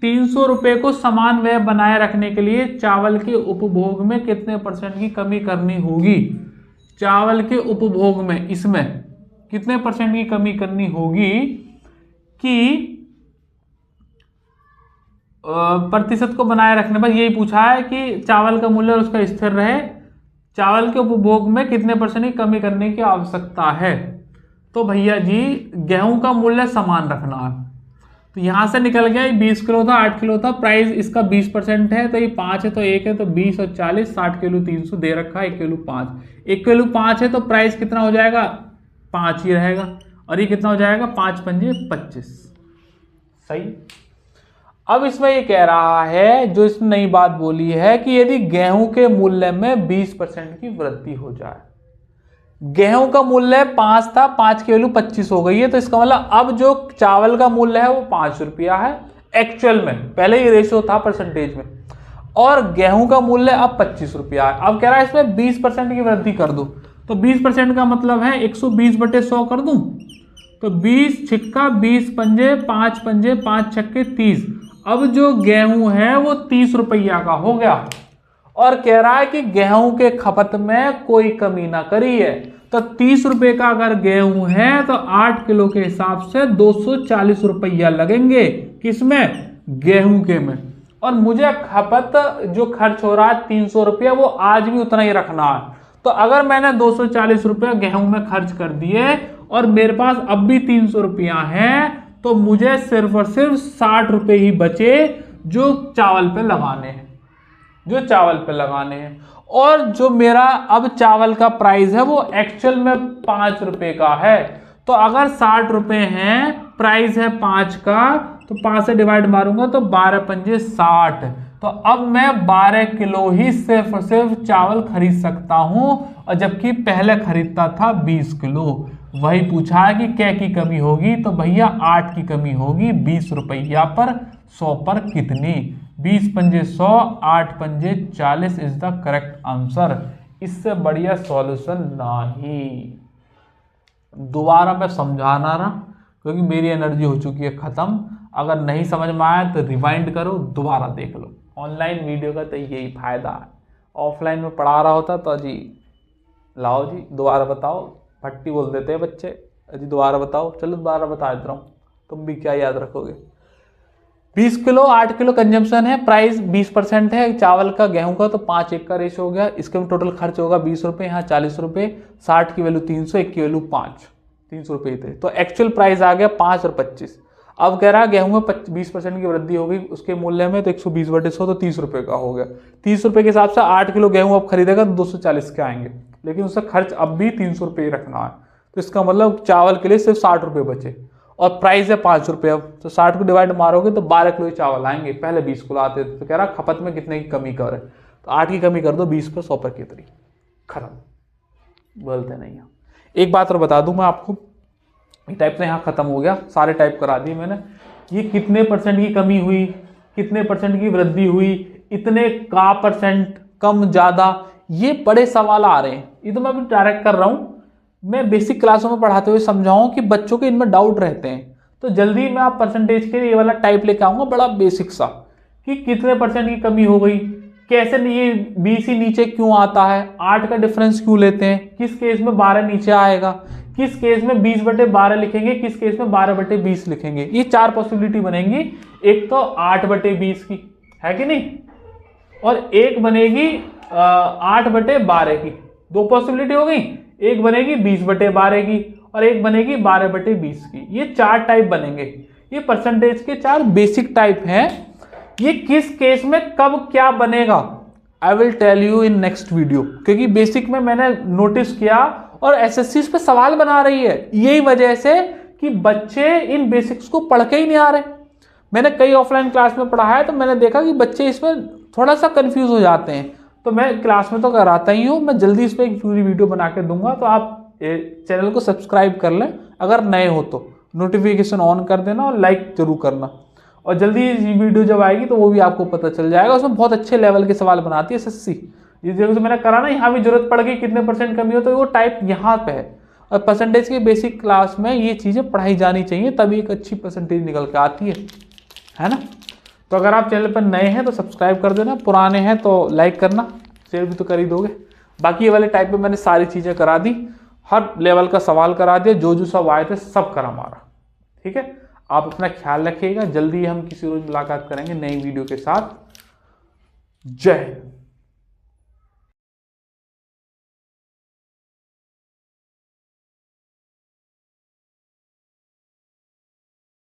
300 रुपये को समान व्यय बनाए रखने के लिए चावल के उपभोग में कितने % की कमी करनी होगी। चावल के उपभोग में इसमें कितने % की कमी करनी होगी कि प्रतिशत को बनाए रखने पर, यही पूछा है कि चावल का मूल्य उसका स्थिर रहे, चावल के उपभोग में कितने % की कमी करने की आवश्यकता है। तो भैया जी गेहूं का मूल्य समान रखना है, तो यहां से निकल गया 20 किलो था 8 किलो था, प्राइस इसका 20% है, तो ये 5 है तो 1 है, तो 20 और 40 60 किलो 300 दे रखा है, 1 किलो 5, 1 किलो 5 है तो प्राइस कितना हो जाएगा 5 ही रहेगा, और ये कितना हो जाएगा 5 पंजे 25, सही। अब इसमें ये कह रहा है, जो इसने नई बात बोली है कि यदि गेहूं के मूल्य में 20% की वृद्धि हो जाए, गेहूं का मूल्य 5 था, 5 की वैल्यू 25 हो गई है, तो इसका मतलब अब जो चावल का मूल्य है वो 5 रुपया है एक्चुअल में, पहले ये रेशियो था परसेंटेज में, और गेहूं का मूल्य अब 25 रुपया है। अब कह रहा है इसमें 20% की वृद्धि कर दो, तो 20% का मतलब है 120/100 कर दूं, तो 20 छिक्का 20 पंजे 5 पंजे 5 छक्के 30। अब जो गेहूं है वो 30 रुपया का हो गया, और कह रहा है कि गेहूं के खपत में कोई कमी ना करी है। तो 30 रुपए का अगर गेहूं है तो 8 किलो के हिसाब से 240 रुपया लगेंगे, किसमें? गेहूं के में। और मुझे खपत जो खर्च हो रहा है 300 रुपया, वो आज भी उतना ही रखना है। तो अगर मैंने 240 रुपया गेहूं में खर्च कर दिए और मेरे पास अब भी 300 रुपया है, तो मुझे सिर्फ और सिर्फ 60 रुपये ही बचे जो चावल पे लगाने हैं, और जो मेरा अब चावल का प्राइस है वो एक्चुअल में 5 रुपए का है। तो अगर 60 रुपए हैं, प्राइस है 5 का, तो 5 से डिवाइड मारूंगा तो 12 पंजे 60। तो अब मैं 12 किलो ही सिर्फ और सिर्फ चावल खरीद सकता हूं, और जबकि पहले खरीदता था 20 किलो। वही पूछा है कि क्या की कमी होगी, तो भैया 8 की कमी होगी। 20 रुपया पर 100 पर कितनी? 20 पंजे 100, 8 पंजे 40 इज द करेक्ट आंसर। इससे बढ़िया सॉल्यूशन नहीं। दोबारा मैं समझाना रहा क्योंकि मेरी एनर्जी हो चुकी है खत्म। अगर नहीं समझ में आया तो रिवाइंड करो, दोबारा देख लो। ऑनलाइन वीडियो का तो यही फायदा है। ऑफलाइन में पढ़ा रहा होता तो जी लाओ जी दोबारा बताओ, फट्टी बोल देते हैं बच्चे, अजी दोबारा बताओ। चलो दोबारा बता देता हूँ, तुम भी क्या याद रखोगे। 20 किलो 8 किलो कंजम्पशन है, प्राइस 20% है चावल का गेहूं का, तो 5:1 का रेशो हो गया। इसके में टोटल खर्च होगा 20 रुपये, यहाँ 40 रुपये, 60 की वैल्यू 300, 1 की वैल्यू 5, 300 रुपये थे। तो एक्चुअल प्राइस आ गया 5 और 25। अब कह रहा है गेहूं में 20% की वृद्धि हो गई उसके मूल्य में, तो 120/100 तो 30 रुपये का हो गया। 30 रुपये के हिसाब से 8 किलो गेहूं अब खरीदेगा तो 240 के आएंगे, लेकिन उसका खर्च अब भी 300 रुपये रखना है। तो इसका मतलब चावल के लिए सिर्फ 60 रुपये बचे, और प्राइस है 5 रुपये। अब तो 60 को डिवाइड मारोगे तो 12 किलो चावल आएंगे, पहले 20 किलो आते थे। तो कह रहा खपत में कितने की कमी कर, तो 8 की कमी कर दो 20 पर 100 पर कितनी, खत्म। बोलते नहीं है। एक बात और बता दूं मैं आपको, ये टाइप से यहाँ खत्म हो गया, सारे टाइप करा दिए मैंने। ये कितने परसेंट की कमी हुई, कितने परसेंट की वृद्धि हुई, इतने का परसेंट, कम ज्यादा, ये बड़े सवाल आ रहे हैं। ये तो मैं अभी डायरेक्ट कर रहा हूँ, मैं बेसिक क्लासों में पढ़ाते हुए समझाऊं कि बच्चों के इनमें डाउट रहते हैं। तो जल्दी मैं आप परसेंटेज के ये वाला टाइप लेके आऊंगा, बड़ा बेसिक सा, कि कितने परसेंट की कमी हो गई, कैसे ये 20 ही नीचे क्यों आता है, 8 का डिफरेंस क्यों लेते हैं, किस केस में 12 नीचे आएगा, किस केस में 20/12 लिखेंगे, किस केस में 12/20 लिखेंगे। ये 4 पॉसिबिलिटी बनेंगी। एक तो 8/20 की है कि नहीं, और एक बनेगी 8/12 की, 2 पॉसिबिलिटी हो गई। एक बनेगी 20/12 की और एक बनेगी 12/20 की। ये 4 टाइप बनेंगे। ये परसेंटेज के 4 बेसिक टाइप हैं। ये किस केस में कब क्या बनेगा I will tell you in next video, क्योंकि बेसिक में मैंने नोटिस किया और एसएससी इस पे सवाल बना रही है, यही वजह से कि बच्चे इन बेसिक्स को पढ़ के ही नहीं आ रहे। मैंने कई ऑफलाइन क्लास में पढ़ाया तो मैंने देखा कि बच्चे इसमें थोड़ा सा कंफ्यूज हो जाते हैं। तो मैं क्लास में तो कराता ही हूँ, मैं जल्दी इस पर एक पूरी वीडियो बना के दूंगा, तो आप चैनल को सब्सक्राइब कर लें अगर नए हो तो, नोटिफिकेशन ऑन कर देना और लाइक जरूर करना। और जल्दी वीडियो जब आएगी तो वो भी आपको पता चल जाएगा। उसमें बहुत अच्छे लेवल के सवाल बनाती है एसएससी। जिस जगह से मैंने करा ना, यहाँ भी जरूरत पड़ गई कितने परसेंट कमी हो, तो वो टाइप यहाँ पे है। और परसेंटेज के बेसिक क्लास में ये चीज़ें पढ़ाई जानी चाहिए, तभी एक अच्छी परसेंटेज निकल के आती है ना। तो अगर आप चैनल पर नए हैं तो सब्सक्राइब कर देना, पुराने हैं तो लाइक करना, शेयर भी तो कर ही दोगे। बाकी ये वाले टाइप में मैंने सारी चीज़ें करा दी, हर लेवल का सवाल करा दिया, जो सब आए थे सब करा मारा। ठीक है, आप अपना ख्याल रखिएगा। जल्दी हम किसी रोज मुलाकात करेंगे नई वीडियो के साथ। जय हिंद।